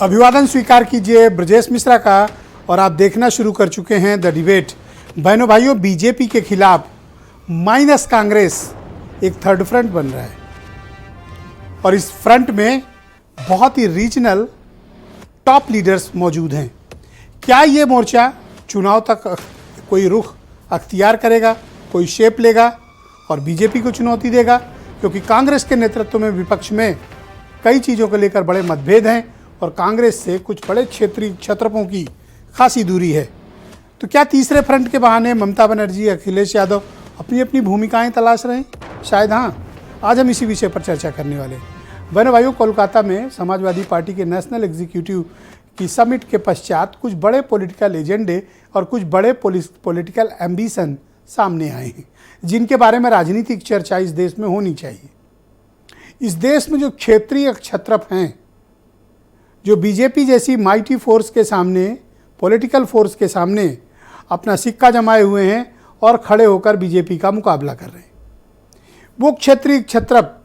अभिवादन स्वीकार कीजिए ब्रजेश मिश्रा का। और आप देखना शुरू कर चुके हैं द डिबेट। बहनों भाइयों, बीजेपी के खिलाफ माइनस कांग्रेस एक थर्ड फ्रंट बन रहा है और इस फ्रंट में बहुत ही रीजनल टॉप लीडर्स मौजूद हैं। क्या ये मोर्चा चुनाव तक कोई रुख अख्तियार करेगा, कोई शेप लेगा और बीजेपी को चुनौती देगा? क्योंकि कांग्रेस के नेतृत्व में विपक्ष में कई चीज़ों को लेकर बड़े मतभेद हैं और कांग्रेस से कुछ बड़े क्षेत्रीय क्षत्रपों की खासी दूरी है। तो क्या तीसरे फ्रंट के बहाने ममता बनर्जी, अखिलेश यादव अपनी अपनी भूमिकाएं तलाश रहे हैं? शायद हाँ। आज हम इसी विषय पर चर्चा करने वाले हैं। बहनों भाइयों, कोलकाता में समाजवादी पार्टी के नेशनल एग्जीक्यूटिव की समिट के पश्चात कुछ बड़े पॉलिटिकल एजेंडे और कुछ बड़े पॉलिटिकल एम्बिशन सामने आए हैं, जिनके बारे में राजनीतिक चर्चा इस देश में होनी चाहिए। इस देश में जो क्षेत्रीय क्षत्रप हैं, जो बीजेपी जैसी माइटी फोर्स के सामने, पॉलिटिकल फोर्स के सामने अपना सिक्का जमाए हुए हैं और खड़े होकर बीजेपी का मुकाबला कर रहे हैं, वो क्षेत्रीय क्षत्रप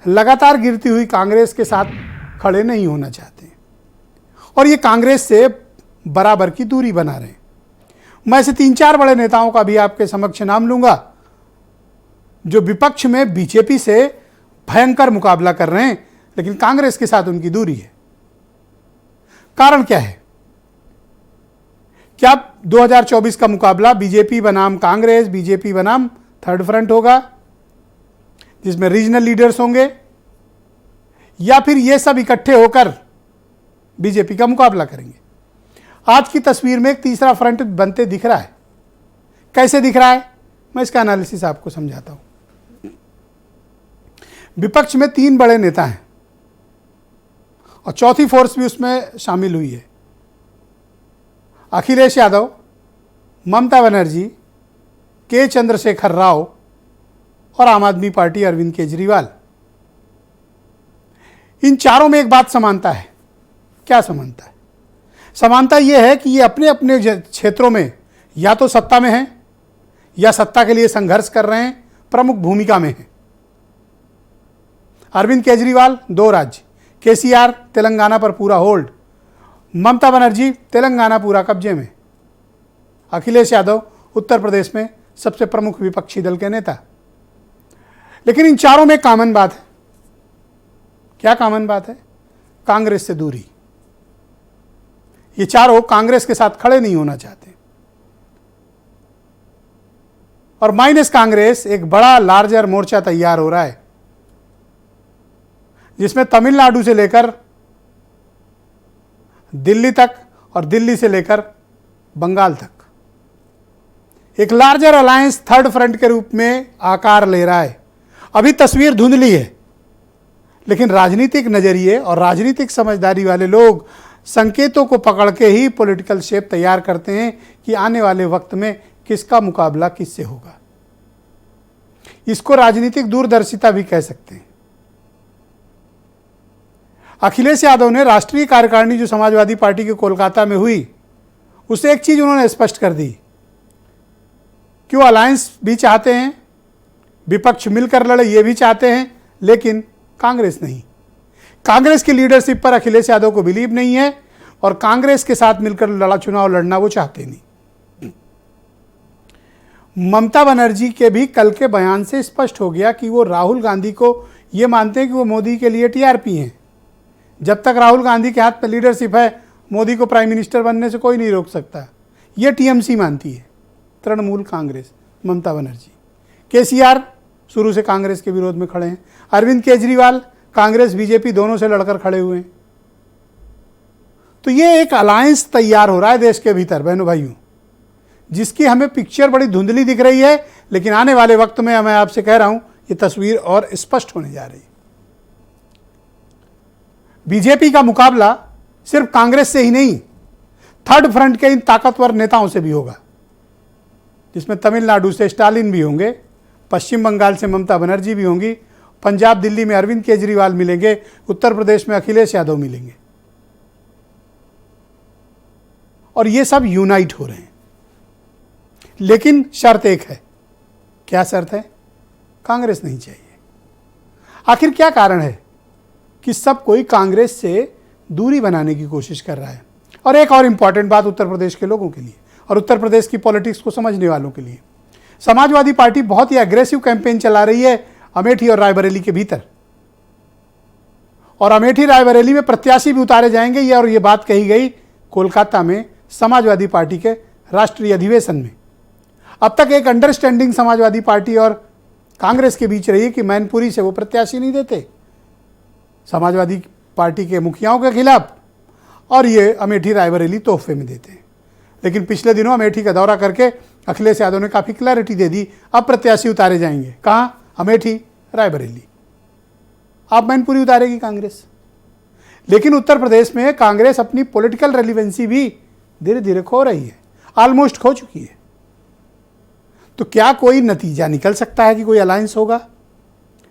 लगातार गिरती हुई कांग्रेस के साथ खड़े नहीं होना चाहते और ये कांग्रेस से बराबर की दूरी बना रहे हैं। मैं ऐसे 3-4 बड़े नेताओं का भी आपके समक्ष नाम लूंगा जो विपक्ष में बीजेपी से भयंकर मुकाबला कर रहे हैं, लेकिन कांग्रेस के साथ उनकी दूरी है। कारण क्या है? क्या 2024 का मुकाबला बीजेपी बनाम कांग्रेस, बीजेपी बनाम थर्ड फ्रंट होगा जिसमें रीजनल लीडर्स होंगे, या फिर ये सब इकट्ठे होकर बीजेपी का मुकाबला करेंगे? आज की तस्वीर में एक तीसरा फ्रंट बनते दिख रहा है। कैसे दिख रहा है, मैं इसका एनालिसिस आपको समझाता हूं। विपक्ष में 3 बड़े नेता हैं और चौथी फोर्स भी उसमें शामिल हुई है। अखिलेश यादव, ममता बनर्जी, के चंद्रशेखर राव और आम आदमी पार्टी अरविंद केजरीवाल। इन चारों में एक बात समानता है। क्या समानता है? समानता यह है कि ये अपने अपने क्षेत्रों में या तो सत्ता में हैं या सत्ता के लिए संघर्ष कर रहे हैं, प्रमुख भूमिका में हैं। अरविंद केजरीवाल 2 राज्य, केसीआर तेलंगाना पर पूरा होल्ड, ममता बनर्जी तेलंगाना पूरा कब्जे में, अखिलेश यादव उत्तर प्रदेश में सबसे प्रमुख विपक्षी दल के नेता। लेकिन इन चारों में कॉमन बात है। क्या कॉमन बात है? कांग्रेस से दूरी। ये चारों कांग्रेस के साथ खड़े नहीं होना चाहते और माइनस कांग्रेस एक बड़ा लार्जर मोर्चा तैयार हो रहा है जिसमें तमिलनाडु से लेकर दिल्ली तक और दिल्ली से लेकर बंगाल तक एक लार्जर अलायंस थर्ड फ्रंट के रूप में आकार ले रहा है। अभी तस्वीर धुंधली है, लेकिन राजनीतिक नजरिए और राजनीतिक समझदारी वाले लोग संकेतों को पकड़ के ही पॉलिटिकल शेप तैयार करते हैं कि आने वाले वक्त में किसका मुकाबला किससे होगा। इसको राजनीतिक दूरदर्शिता भी कह सकते हैं। अखिलेश यादव ने राष्ट्रीय कार्यकारिणी जो समाजवादी पार्टी के कोलकाता में हुई, उससे एक चीज उन्होंने स्पष्ट कर दी कि वो अलायंस भी चाहते हैं, विपक्ष मिलकर लड़े ये भी चाहते हैं, लेकिन कांग्रेस नहीं। कांग्रेस की लीडरशिप पर अखिलेश यादव को बिलीव नहीं है और कांग्रेस के साथ मिलकर चुनाव लड़ना वो चाहते नहीं। ममता बनर्जी के भी कल के बयान से स्पष्ट हो गया कि वो राहुल गांधी को ये मानते हैं कि वो मोदी के लिए टीआरपी हैं। जब तक राहुल गांधी के हाथ में लीडरशिप है, मोदी को प्राइम मिनिस्टर बनने से कोई नहीं रोक सकता। ये टीएमसी मानती है, तृणमूल कांग्रेस, ममता बनर्जी। केसीआर शुरू से कांग्रेस के विरोध में खड़े हैं। अरविंद केजरीवाल कांग्रेस बीजेपी दोनों से लड़कर खड़े हुए हैं। तो ये एक अलायंस तैयार हो रहा है देश के भीतर बहनों भाइयों, जिसकी हमें पिक्चर बड़ी धुंधली दिख रही है, लेकिन आने वाले वक्त में मैं आपसे कह रहा हूं ये तस्वीर और स्पष्ट होने जा रही है। बीजेपी का मुकाबला सिर्फ कांग्रेस से ही नहीं, थर्ड फ्रंट के इन ताकतवर नेताओं से भी होगा, जिसमें तमिलनाडु से स्टालिन भी होंगे, पश्चिम बंगाल से ममता बनर्जी भी होंगी, पंजाब दिल्ली में अरविंद केजरीवाल मिलेंगे, उत्तर प्रदेश में अखिलेश यादव मिलेंगे और ये सब यूनाइट हो रहे हैं। लेकिन शर्त एक है। क्या शर्त है? कांग्रेस नहीं चाहिए। आखिर क्या कारण है कि सब कोई कांग्रेस से दूरी बनाने की कोशिश कर रहा है। और एक और इम्पॉर्टेंट बात उत्तर प्रदेश के लोगों के लिए और उत्तर प्रदेश की पॉलिटिक्स को समझने वालों के लिए, समाजवादी पार्टी बहुत ही एग्रेसिव कैंपेन चला रही है अमेठी और रायबरेली के भीतर, और अमेठी रायबरेली में प्रत्याशी भी उतारे जाएंगे। ये और ये बात कही गई कोलकाता में समाजवादी पार्टी के राष्ट्रीय अधिवेशन में। अब तक एक अंडरस्टैंडिंग समाजवादी पार्टी और कांग्रेस के बीच रही है कि मैनपुरी से वो प्रत्याशी नहीं देते समाजवादी पार्टी के मुखियाओं के खिलाफ, और ये अमेठी रायबरेली तोहफे में देते हैं। लेकिन पिछले दिनों अमेठी का दौरा करके अखिलेश यादव ने काफ़ी क्लैरिटी दे दी, अब प्रत्याशी उतारे जाएंगे। कहाँ? अमेठी, रायबरेली। अब मैनपुरी उतारेगी कांग्रेस। लेकिन उत्तर प्रदेश में कांग्रेस अपनी पॉलिटिकल रेलिवेंसी भी धीरे धीरे खो रही है, ऑलमोस्ट खो चुकी है। तो क्या कोई नतीजा निकल सकता है कि कोई अलायंस होगा,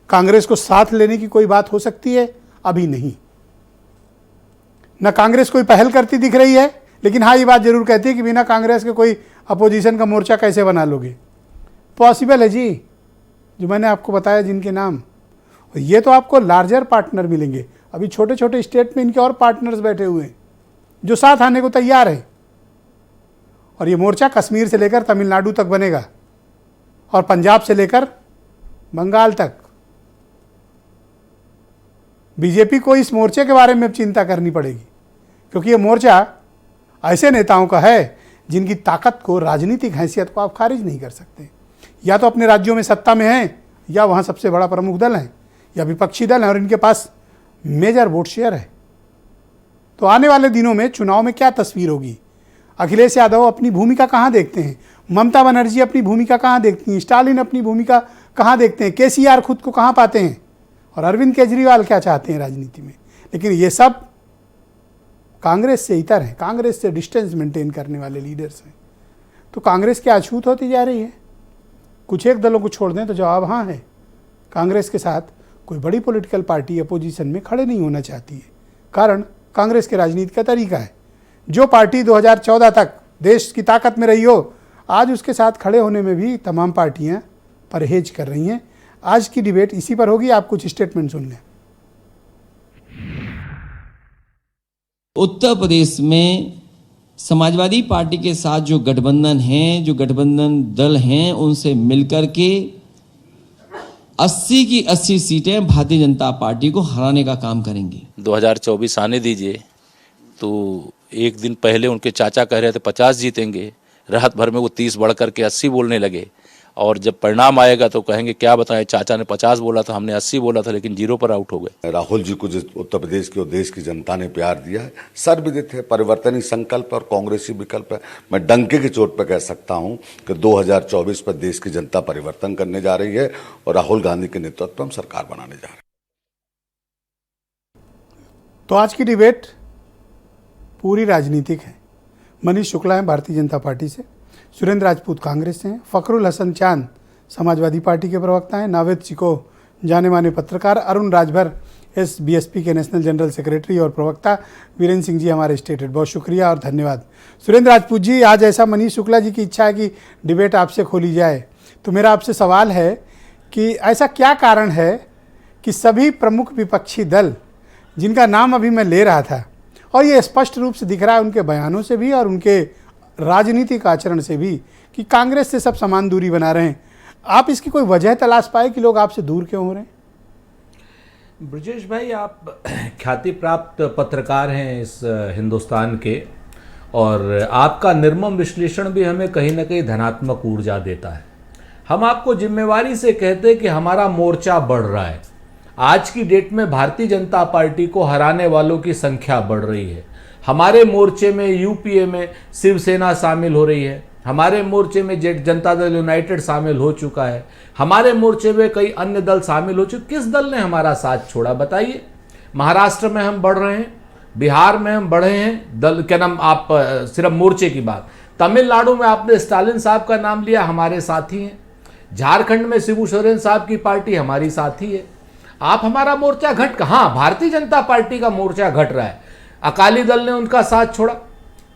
कांग्रेस को साथ लेने की कोई बात हो सकती है? अभी नहीं। न कांग्रेस कोई पहल करती दिख रही है, लेकिन हाँ ये बात जरूर कहती है कि बिना कांग्रेस के कोई अपोजिशन का मोर्चा कैसे बना लोगे। पॉसिबल है जी, जो मैंने आपको बताया जिनके नाम, और ये तो आपको लार्जर पार्टनर मिलेंगे। अभी छोटे छोटे स्टेट में इनके और पार्टनर्स बैठे हुए हैं जो साथ आने को तैयार है। और ये मोर्चा कश्मीर से लेकर तमिलनाडु तक बनेगा और पंजाब से लेकर बंगाल तक। बीजेपी को इस मोर्चे के बारे में चिंता करनी पड़ेगी, क्योंकि ये मोर्चा ऐसे नेताओं का है जिनकी ताकत को, राजनीतिक हैसियत को आप खारिज नहीं कर सकते। या तो अपने राज्यों में सत्ता में हैं, या वहाँ सबसे बड़ा प्रमुख दल है, या विपक्षी दल है और इनके पास मेजर वोट शेयर है। तो आने वाले दिनों में चुनाव में क्या तस्वीर होगी? अखिलेश यादव अपनी भूमिका कहाँ देखते हैं? ममता बनर्जी अपनी भूमिका कहाँ देखती हैं? स्टालिन अपनी भूमिका कहाँ देखते हैं? केसीआर खुद को कहाँ पाते हैं? और अरविंद केजरीवाल क्या चाहते हैं राजनीति में? लेकिन ये सब कांग्रेस से इतर हैं, कांग्रेस से डिस्टेंस मेंटेन करने वाले लीडर्स हैं। तो कांग्रेस की अछूत होती जा रही है। कुछ एक दलों को छोड़ दें तो जवाब हाँ है। कांग्रेस के साथ कोई बड़ी पॉलिटिकल पार्टी अपोजिशन में खड़े नहीं होना चाहती है। कारण कांग्रेस के राजनीति का तरीका है। जो पार्टी 2014 तक देश की ताकत में रही हो, आज उसके साथ खड़े होने में भी तमाम पार्टियां परहेज कर रही हैं। आज की डिबेट इसी पर होगी। आप कुछ स्टेटमेंट सुन लें। उत्तर प्रदेश में समाजवादी पार्टी के साथ जो गठबंधन हैं, जो गठबंधन दल हैं, उनसे मिलकर के 80 की 80 सीटें भारतीय जनता पार्टी को हराने का काम करेंगी। 2024 आने दीजिए, तो एक दिन पहले उनके चाचा कह रहे थे 50 जीतेंगे, रात भर में वो 30 बढ़ करके 80 बोलने लगे, और जब परिणाम आएगा तो कहेंगे क्या बताएं, चाचा ने 50 बोला था, हमने 80 बोला था, लेकिन 0 पर आउट हो गए। राहुल जी को जिस उत्तर प्रदेश की और देश की जनता ने प्यार दिया है, सर्वविदित है, परिवर्तन ही संकल्प और कांग्रेसी विकल्प है। मैं डंके की चोट पर कह सकता हूं कि 2024 पर देश की जनता परिवर्तन करने जा रही है और राहुल गांधी के नेतृत्व में हम सरकार बनाने जा रहे हैं। तो आज की डिबेट पूरी राजनीतिक है। मनीष शुक्ला हैं भारतीय जनता पार्टी से, सुरेंद्र राजपूत कांग्रेस से हैं, फखरुल हसन चांद समाजवादी पार्टी के प्रवक्ता हैं, नावेद चिको जाने माने पत्रकार, अरुण राजभर बीएसपी के नेशनल जनरल सेक्रेटरी और प्रवक्ता, वीरेंद्र सिंह जी हमारे स्टेट हेड। बहुत शुक्रिया और धन्यवाद। सुरेंद्र राजपूत जी, आज ऐसा मनीष शुक्ला जी की इच्छा है कि डिबेट आपसे खोली जाए, तो मेरा आपसे सवाल है कि ऐसा क्या कारण है कि सभी प्रमुख विपक्षी दल, जिनका नाम अभी मैं ले रहा था, और ये स्पष्ट रूप से दिख रहा है उनके बयानों से भी और उनके राजनीतिक आचरण से भी, कि कांग्रेस से सब समान दूरी बना रहे हैं। आप इसकी कोई वजह तलाश पाए कि लोग आपसे दूर क्यों हो रहे हैं? ब्रजेश भाई, आप ख्याति प्राप्त पत्रकार हैं इस हिंदुस्तान के, और आपका निर्मम विश्लेषण भी हमें कहीं ना कहीं धनात्मक ऊर्जा देता है। हम आपको जिम्मेवारी से कहते हैं कि हमारा मोर्चा बढ़ रहा है। आज की डेट में भारतीय जनता पार्टी को हराने वालों की संख्या बढ़ रही है। हमारे मोर्चे में यूपीए में शिवसेना शामिल हो रही है, हमारे मोर्चे में जनता दल यूनाइटेड शामिल हो चुका है, हमारे मोर्चे में कई अन्य दल शामिल हो चुके। किस दल ने हमारा साथ छोड़ा बताइए? महाराष्ट्र में हम बढ़ रहे हैं, बिहार में हम बढ़े हैं, दल क्या नाम, आप सिर्फ मोर्चे की बात। तमिलनाडु में आपने स्टालिन साहब का नाम लिया, हमारे साथी हैं। झारखंड में शिबू सोरेन साहब की पार्टी हमारी साथी है। आप हमारा मोर्चा घट, हाँ भारतीय जनता पार्टी का मोर्चा घट रहा है। अकाली दल ने उनका साथ छोड़ा,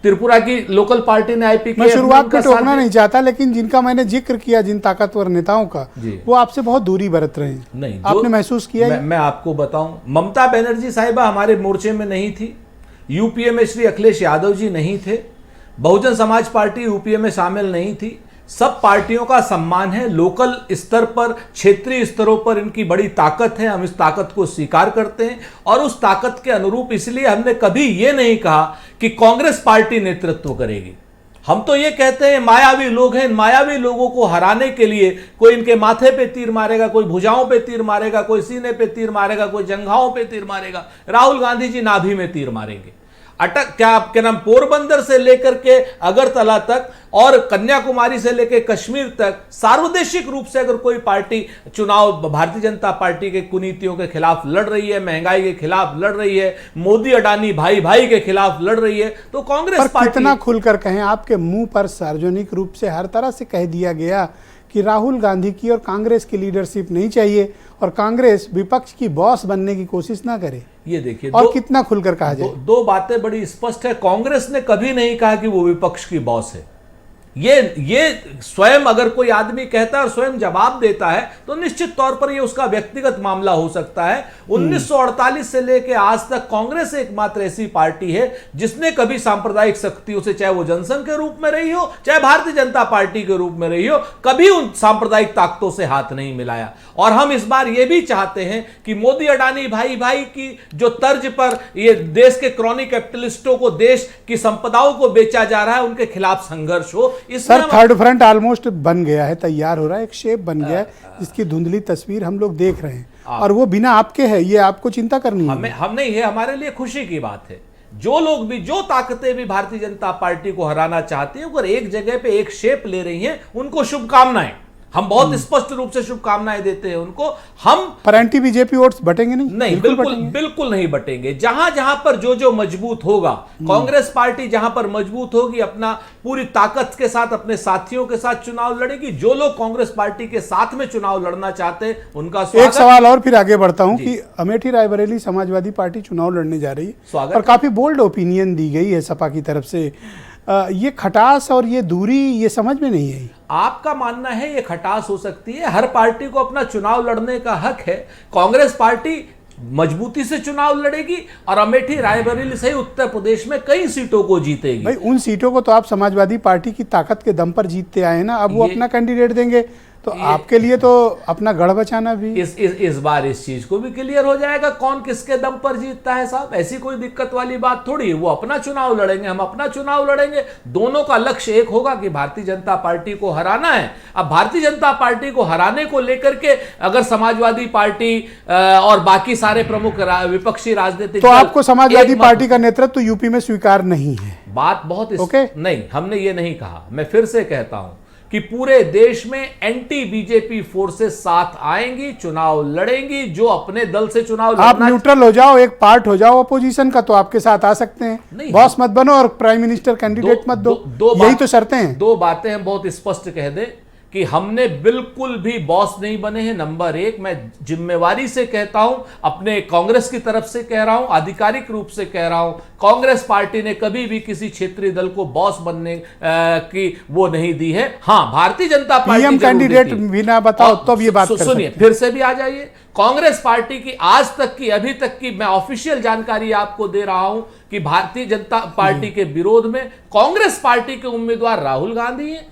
त्रिपुरा की लोकल पार्टी ने आईपीके। मैं शुरुआत में टोकना नहीं चाहता, लेकिन जिनका मैंने जिक्र किया, जिन ताकतवर नेताओं का, वो आपसे बहुत दूरी बरत रहे हैं। नहीं, आपने महसूस किया? मैं आपको बताऊं, ममता बनर्जी साहिबा हमारे मोर्चे में नहीं थी, यूपीए में श्री अखिलेश यादव जी नहीं थे, बहुजन समाज पार्टी यूपीए में शामिल नहीं थी। सब पार्टियों का सम्मान है, लोकल स्तर पर, क्षेत्रीय स्तरों पर इनकी बड़ी ताकत है, हम इस ताकत को स्वीकार करते हैं और उस ताकत के अनुरूप इसलिए हमने कभी ये नहीं कहा कि कांग्रेस पार्टी नेतृत्व करेगी। हम तो ये कहते हैं मायावी लोग हैं, इन मायावी लोगों को हराने के लिए कोई इनके माथे पे तीर मारेगा, कोई भुजाओं पे तीर मारेगा, कोई सीने पे तीर मारेगा, कोई जंघाओं पे तीर मारेगा, राहुल गांधी जी नाभि में तीर मारेंगे। क्या आपके नाम पोरबंदर से लेकर के अगरतला तक और कन्याकुमारी से लेकर कश्मीर तक सार्वदेशिक रूप से अगर कोई पार्टी चुनाव भारतीय जनता पार्टी के कुनीतियों के खिलाफ लड़ रही है, महंगाई के खिलाफ लड़ रही है, मोदी अडानी भाई भाई के खिलाफ लड़ रही है, तो कांग्रेस पार्टी। कितना खुलकर कहें, आपके मुंह पर सार्वजनिक रूप से हर तरह से कह दिया गया कि राहुल गांधी की और कांग्रेस की लीडरशिप नहीं चाहिए और कांग्रेस विपक्ष की बॉस बनने की कोशिश ना करे। ये देखिए, और कितना खुलकर कहा जाए। दो बातें बड़ी स्पष्ट है। कांग्रेस ने कभी नहीं कहा कि वो विपक्ष की बॉस है। ये स्वयं अगर कोई आदमी कहता है और स्वयं जवाब देता है तो निश्चित तौर पर ये उसका व्यक्तिगत मामला हो सकता है। 1948 से लेकर आज तक कांग्रेस एकमात्र ऐसी पार्टी है जिसने कभी सांप्रदायिक शक्तियों से, चाहे वो जनसंघ के रूप में रही हो, चाहे भारतीय जनता पार्टी के रूप में रही हो, कभी उन सांप्रदायिक ताकतों से हाथ नहीं मिलाया। और हम इस बार ये भी चाहते हैं कि मोदी अडानी भाई भाई की जो तर्ज पर ये देश के क्रॉनिक कैपिटलिस्टों को देश की संपदाओं को बेचा जा रहा है, उनके खिलाफ संघर्ष हो। सर, थर्ड फ्रंट ऑलमोस्ट बन गया है, तैयार हो रहा है, एक शेप बन गया है जिसकी धुंधली तस्वीर हम लोग देख रहे हैं और वो बिना आपके है, ये आपको चिंता करनी है। हम नहीं है, हमारे लिए खुशी की बात है। जो लोग भी, जो ताकतें भी भारतीय जनता पार्टी को हराना चाहती हैं, अगर एक जगह पे एक शेप ले रही हैं, उनको शुभकामनाएं। हम बहुत स्पष्ट रूप से शुभकामनाएं देते हैं उनको। हम पर एंटी बीजेपी वोट्स बटेंगे नहीं? नहीं, बिल्कुल नहीं बटेंगे। जहां जहां पर जो मजबूत होगा, कांग्रेस पार्टी जहां पर मजबूत होगी, अपना पूरी ताकत के साथ अपने साथियों के साथ चुनाव लड़ेगी। जो लोग कांग्रेस पार्टी के साथ में चुनाव लड़ना चाहते हैं उनका स्वागत। एक सवाल और फिर आगे बढ़ता हूं कि अमेठी रायबरेली समाजवादी पार्टी चुनाव लड़ने जा रही है और काफी बोल्ड ओपिनियन दी गई है सपा की तरफ से। ये खटास और ये दूरी, ये समझ में नहीं आई। आपका मानना है ये खटास हो सकती है? हर पार्टी को अपना चुनाव लड़ने का हक है। कांग्रेस पार्टी मजबूती से चुनाव लड़ेगी और अमेठी रायबरेली सही उत्तर प्रदेश में कई सीटों को जीतेगी। भाई, उन सीटों को तो आप समाजवादी पार्टी की ताकत के दम पर जीतते आए ना, अब वो अपना कैंडिडेट देंगे तो आपके लिए तो अपना गढ़ बचाना भी। इस बार इस चीज को भी क्लियर हो जाएगा कौन किसके दम पर जीतता है साहब। ऐसी कोई दिक्कत वाली बात थोड़ी है। वो अपना चुनाव लड़ेंगे, हम अपना चुनाव लड़ेंगे। दोनों का लक्ष्य एक होगा कि भारतीय जनता पार्टी को हराना है। अब भारतीय जनता पार्टी को हराने को लेकर के अगर समाजवादी पार्टी और बाकी सारे प्रमुख विपक्षी राजनीतिक, तो आपको समाजवादी पार्टी का नेतृत्व यूपी में स्वीकार नहीं है? बात बहुत नहीं, हमने ये नहीं कहा। मैं फिर से कहता हूं कि पूरे देश में एंटी बीजेपी फोर्सेस साथ आएंगी, चुनाव लड़ेंगी। जो अपने दल से चुनाव लड़ना, आप न्यूट्रल हो जाओ, एक पार्ट हो जाओ अपोजिशन का, तो आपके साथ आ सकते हैं। बॉस मत बनो और प्राइम मिनिस्टर कैंडिडेट मत दो, यही तो शर्तें हैं। दो बातें हम बहुत स्पष्ट कह दें कि हमने बिल्कुल भी बॉस नहीं बने हैं। नंबर एक, मैं जिम्मेवारी से कहता हूं, अपने कांग्रेस की तरफ से कह रहा हूं, आधिकारिक रूप से कह रहा हूं, कांग्रेस पार्टी ने कभी भी किसी क्षेत्रीय दल को बॉस बनने की वो नहीं दी है। हां, Bharatiya Janata party PM candidate भी ना बताओ तो ये बात सुनिए, फिर से भी आ जाइए। कांग्रेस पार्टी की आज तक की, अभी तक की मैं ऑफिशियल जानकारी आपको दे रहा हूं कि भारतीय जनता पार्टी के विरोध में कांग्रेस पार्टी के उम्मीदवार राहुल गांधी हैं।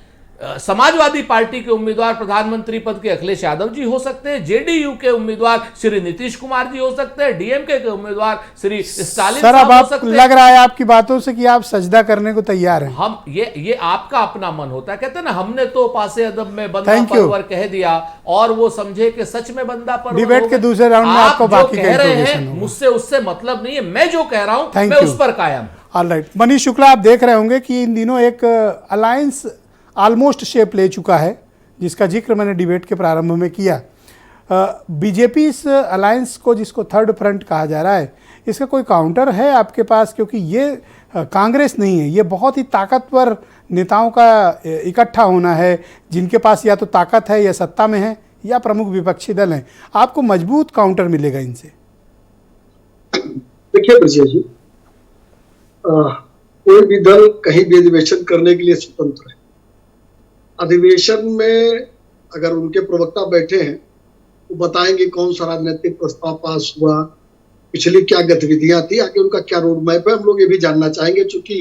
समाजवादी पार्टी के उम्मीदवार प्रधानमंत्री पद के अखिलेश यादव जी हो सकते हैं। जेडीयू के उम्मीदवार श्री नीतीश कुमार जी हो सकते हैं। डीएमके के उम्मीदवार श्री स्टालिन साहब हो सकते हैं। लग रहा है आपकी बातों से कि आप सजदा करने को तैयार हैं। हम ये आपका अपना मन होता है। कहते हैं ना, हमने तो पासे अदब में बंदा परवर कह दिया और वो समझे कि सच में बंदा परवर। डिबेट के दूसरे राउंड में आपको बाकी कह रहे हैं मुझसे उससे मतलब नहीं है। मैं जो कह रहा हूं मैं उस पर कायम। ऑलराइट, मनीष शुक्ला, आप देख रहे होंगे कि इन दिनों एक अलायंस ऑलमोस्ट शेप ले चुका है, जिसका जिक्र मैंने डिबेट के प्रारंभ में किया। बीजेपी इस अलायंस को, जिसको थर्ड फ्रंट कहा जा रहा है, इसका कोई काउंटर है आपके पास? क्योंकि ये कांग्रेस नहीं है, ये बहुत ही ताकतवर नेताओं का इकट्ठा होना है, जिनके पास या तो ताकत है या सत्ता में है या प्रमुख विपक्षी दल हैं। आपको मजबूत काउंटर मिलेगा इनसे? देखिए ब्रजेश जी, कोई भी दल कहीं भी अधिवेशन करने के लिए स्वतंत्र है। अधिवेशन में अगर उनके प्रवक्ता बैठे हैं, वो बताएंगे कौन सा राजनीतिक प्रस्ताव पास हुआ, पिछली क्या गतिविधियां थी, आगे उनका क्या रोड मैप है, हम लोग ये भी जानना चाहेंगे। चूंकि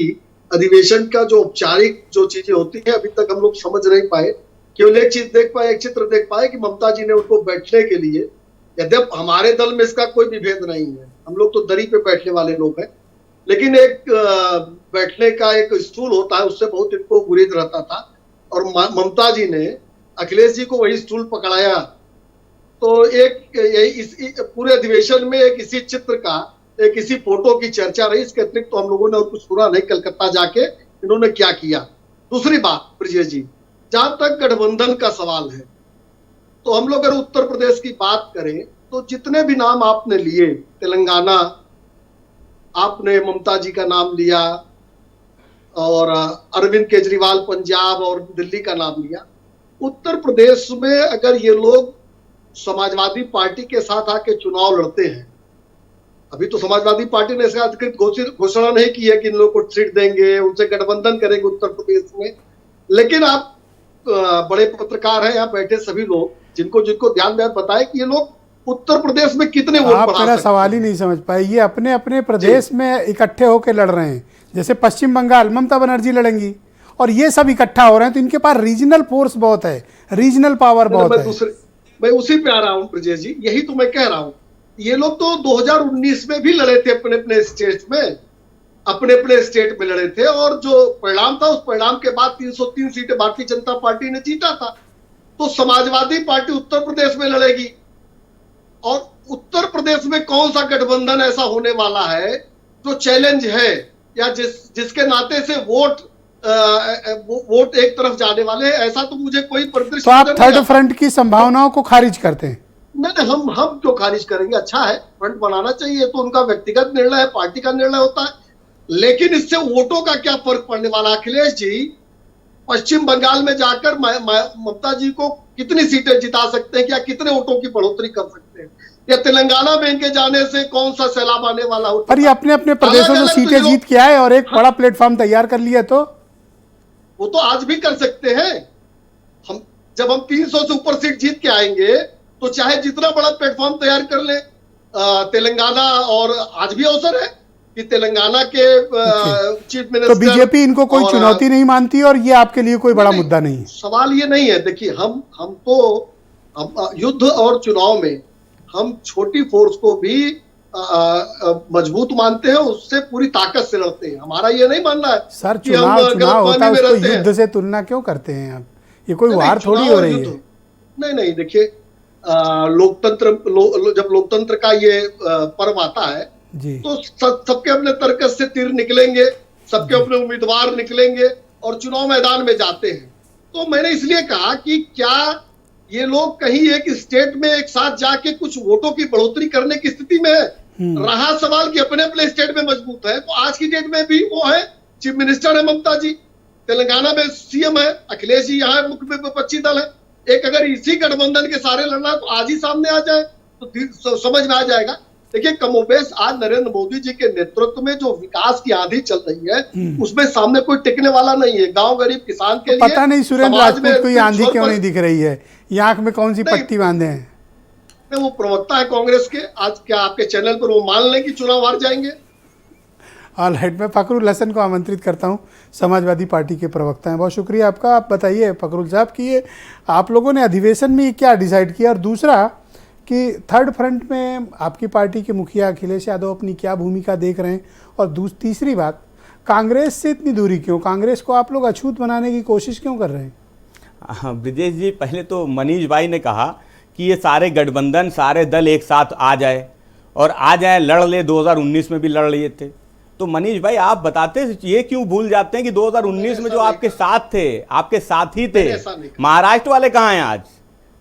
अधिवेशन का जो औपचारिक जो चीजें होती है अभी तक हम लोग समझ नहीं पाए। केवल एक चीज देख पाए, एक चित्र देख पाए कि ममता जी ने उनको बैठने के लिए, यद्यप हमारे दल में इसका कोई विभेद नहीं है, हम लोग तो दरी पे बैठने वाले लोग हैं, लेकिन एक बैठने का एक स्टूल होता है, उससे बहुत इनको गुरेज रहता था, और ममता जी ने अखिलेश जी को वही स्टूल पकड़ाया। तो इस पूरे अधिवेशन में एक इसी चित्र का, एक इसी फोटो की चर्चा रही। इसके अतिरिक्त तो हम लोगों ने और कुछ सुना नहीं कलकत्ता जाके इन्होंने क्या किया। दूसरी बात ब्रजेश जी, जहां तक गठबंधन का सवाल है, तो हम लोग अगर उत्तर प्रदेश की बात करें तो जितने भी नाम आपने लिए, तेलंगाना, आपने ममता जी का नाम लिया, और अरविंद केजरीवाल पंजाब और दिल्ली का नाम लिया, उत्तर प्रदेश में अगर ये लोग समाजवादी पार्टी के साथ आके चुनाव लड़ते हैं, अभी तो समाजवादी पार्टी ने इसका अधिकृत घोषणा नहीं की है कि इन लोगों को सीट देंगे, उनसे गठबंधन करेंगे उत्तर प्रदेश में, लेकिन आप बड़े पत्रकार हैं, यहाँ बैठे सभी लोग, जिनको जिनको ध्यान में बताए कि ये लोग उत्तर प्रदेश में कितने वोट आप बढ़ा मेरा सकते सवाल ही नहीं समझ पाए। ये अपने अपने प्रदेश में इकट्ठे होकर लड़ रहे हैं, जैसे पश्चिम बंगाल ममता बनर्जी लड़ेंगी, और ये सब इकट्ठा हो रहे हैं, तो इनके पास रीजनल फोर्स बहुत है, रीजनल पावर बहुत है। मैं उसी पे आ रहा हूँ ब्रजेश जी, यही तो मैं कह रहा हूँ। ये लोग तो 2019 में भी लड़े थे अपने अपने स्टेट में, अपने अपने स्टेट में लड़े थे, और जो परिणाम था उस परिणाम के बाद 303 सीटें भारतीय जनता पार्टी ने जीता था। तो समाजवादी पार्टी उत्तर प्रदेश में लड़ेगी, और उत्तर प्रदेश में कौन सा गठबंधन ऐसा होने वाला है जो चैलेंज है, या जिसके नाते से वोट एक तरफ जाने वाले हैं, ऐसा तो मुझे कोई परिदृश्य। तो आप थर्ड फ्रंट की संभावनाओं को खारिज करते हैं? नहीं, हम क्यों खारिज करेंगे, अच्छा है, फ्रंट बनाना चाहिए, तो उनका व्यक्तिगत निर्णय है, पार्टी का निर्णय होता है, लेकिन इससे वोटों का क्या फर्क पड़ने वाला। अखिलेश जी पश्चिम बंगाल में जाकर ममता जी को कितनी सीटें जिता सकते हैं, क्या कितने वोटों की बढ़ोतरी कर सकते हैं, या तेलंगाना में इनके जाने से कौन सा सैलाब आने वाला हो। पर ये अपने अपने प्रदेशों में सीटें जीत के आए और एक बड़ा प्लेटफॉर्म तैयार कर लिया, तो वो तो आज भी कर सकते हैं। हम जब हम 300 से ऊपर सीट जीत के आएंगे तो चाहे जितना बड़ा प्लेटफॉर्म तैयार कर ले तेलंगाना, और आज भी अवसर है कि तेलंगाना के चीफ मिनिस्टर। तो बीजेपी इनको कोई चुनौती नहीं मानती, और ये आपके लिए कोई बड़ा मुद्दा नहीं है? सवाल ये नहीं है। देखिए, हम तो युद्ध और चुनाव में हम छोटी फोर्स को भी मजबूत मानते हैं, उससे पूरी ताकत से लड़ते हैं। हमारा ये नहीं मानना है सर, चुनाव होता है, उसको युद्ध से तुलना क्यों करते हैं आप? ये कोई वार थोड़ी हो रही है। नहीं, देखिए, लोकतंत्र जब लोकतंत्र का ये पर्व आता है जी, तो सबके अपने तर्कस से तीर निकलेंगे, सबके अपने उम्मीदवार निकलेंगे और चुनाव मैदान में जाते हैं। तो मैंने इसलिए कहा कि क्या ये लोग कहीं एक स्टेट में एक साथ जाके कुछ वोटों की बढ़ोतरी करने की स्थिति में है। रहा सवाल कि अपने अपने स्टेट में मजबूत है, तो आज की डेट में भी वो है, चीफ मिनिस्टर है ममता जी, तेलंगाना में सीएम है, अखिलेश जी यहाँ मुख्य विपक्षी दल है। एक अगर इसी गठबंधन के सारे लड़ना तो आज ही सामने आ जाए तो समझ में आ जाएगा। देखिए, कमोबेश आज नरेंद्र मोदी जी के नेतृत्व में जो विकास की आंधी चल रही है, उसमें सामने कोई टिकने वाला नहीं है। गांव गरीब किसान के लिए पता नहीं सुरेंद्र राजपूत को ये आंधी क्यों नहीं दिख रही है, ये आंख में कौन सी पट्टी बांधे हैं? वो प्रवक्ता है कांग्रेस के, आज क्या आपके चैनल पर वो मान लें कि चुनाव हार जाएंगे? ऑलराइट, मैं फखरुल हसन को आमंत्रित करता हूं, समाजवादी पार्टी के प्रवक्ता हैं। बहुत शुक्रिया आपका। आप बताइए फखरुल साहब कि ये आप लोगों ने अधिवेशन में क्या डिसाइड किया, और दूसरा कि थर्ड फ्रंट में आपकी पार्टी के मुखिया अखिलेश यादव अपनी क्या भूमिका देख रहे हैं, और तीसरी बात, कांग्रेस से इतनी दूरी क्यों? कांग्रेस को आप लोग अछूत बनाने की कोशिश क्यों कर रहे हैं? हाँ ब्रिजेश जी, पहले तो मनीष भाई ने कहा कि ये सारे गठबंधन, सारे दल एक साथ आ जाए और आ जाए, लड़ ले। 2019 में भी लड़ लिए थे। तो मनीष भाई, आप बताते ये क्यों भूल जाते हैं कि 2019 में जो आपके साथ थे, आपके साथी थे, महाराष्ट्र वाले कहाँ हैं आज?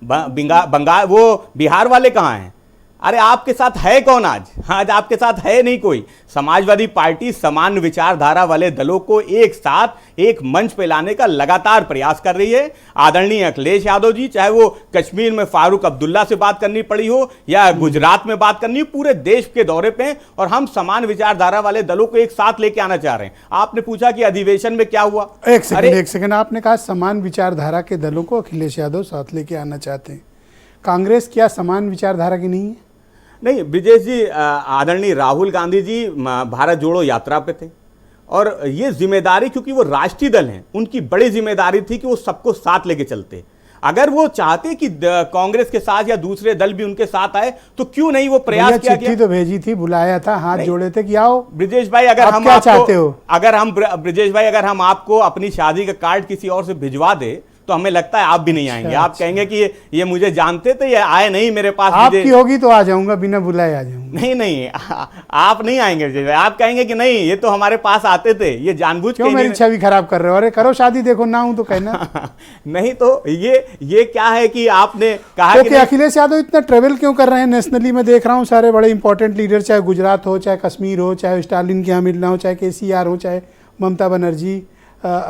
बंगाल, वो बिहार वाले कहाँ हैं? अरे आपके साथ है कौन आज? आज आपके साथ है नहीं कोई। समाजवादी पार्टी समान विचारधारा वाले दलों को एक साथ एक मंच पे लाने का लगातार प्रयास कर रही है। आदरणीय अखिलेश यादव जी, चाहे वो कश्मीर में फारूक अब्दुल्ला से बात करनी पड़ी हो या गुजरात में बात करनी हो, पूरे देश के दौरे पे, और हम समान विचारधारा वाले दलों को एक साथ लेके आना चाह रहे हैं। आपने पूछा कि अधिवेशन में क्या हुआ? एक सेकंड, आपने कहा समान विचारधारा के दलों को अखिलेश यादव साथ लेके आना चाहते हैं। कांग्रेस क्या समान विचारधारा की नहीं है? नहीं ब्रिजेश जी, आदरणीय राहुल गांधी जी भारत जोड़ो यात्रा पे थे और ये जिम्मेदारी, क्योंकि वो राष्ट्रीय दल हैं, उनकी बड़ी जिम्मेदारी थी कि वो सबको साथ लेके चलते। अगर वो चाहते कि कांग्रेस के साथ या दूसरे दल भी उनके साथ आए तो क्यों नहीं वो प्रयास किया गया? चिट्ठी तो भेजी थी, बुलाया था, हाथ जोड़े थे कि आओ। ब्रिजेश भाई, अगर हम क्या चाहते हो? ब्रिजेश भाई, अगर हम आपको अपनी शादी का कार्ड किसी और से भिजवा दे तो हमें लगता है आप भी नहीं आएंगे। आप कहेंगे कि ये मुझे जानते थे, ये आए नहीं मेरे पास। आपकी होगी तो आ जाऊंगा, बिना बुलाए आ जाऊंगा। नहीं आप नहीं आएंगे ब्रिजेश भाई, आप कहेंगे कि नहीं ये तो हमारे पास आते थे, ये जानबूझ के। क्यों मेरी छवि खराब कर रहे हो? अरे करो शादी, देखो ना हूं तो कहना। नहीं तो ये क्या है कि आपने कहा तो कि अखिलेश यादव इतना ट्रेवल क्यों कर रहे हैं नेशनली? मैं देख रहा हूँ सारे बड़े इंपॉर्टेंट लीडर, चाहे गुजरात हो, चाहे कश्मीर हो, चाहे स्टालिन के यहाँ मिलना हो, चाहे KCR हो, चाहे ममता बनर्जी,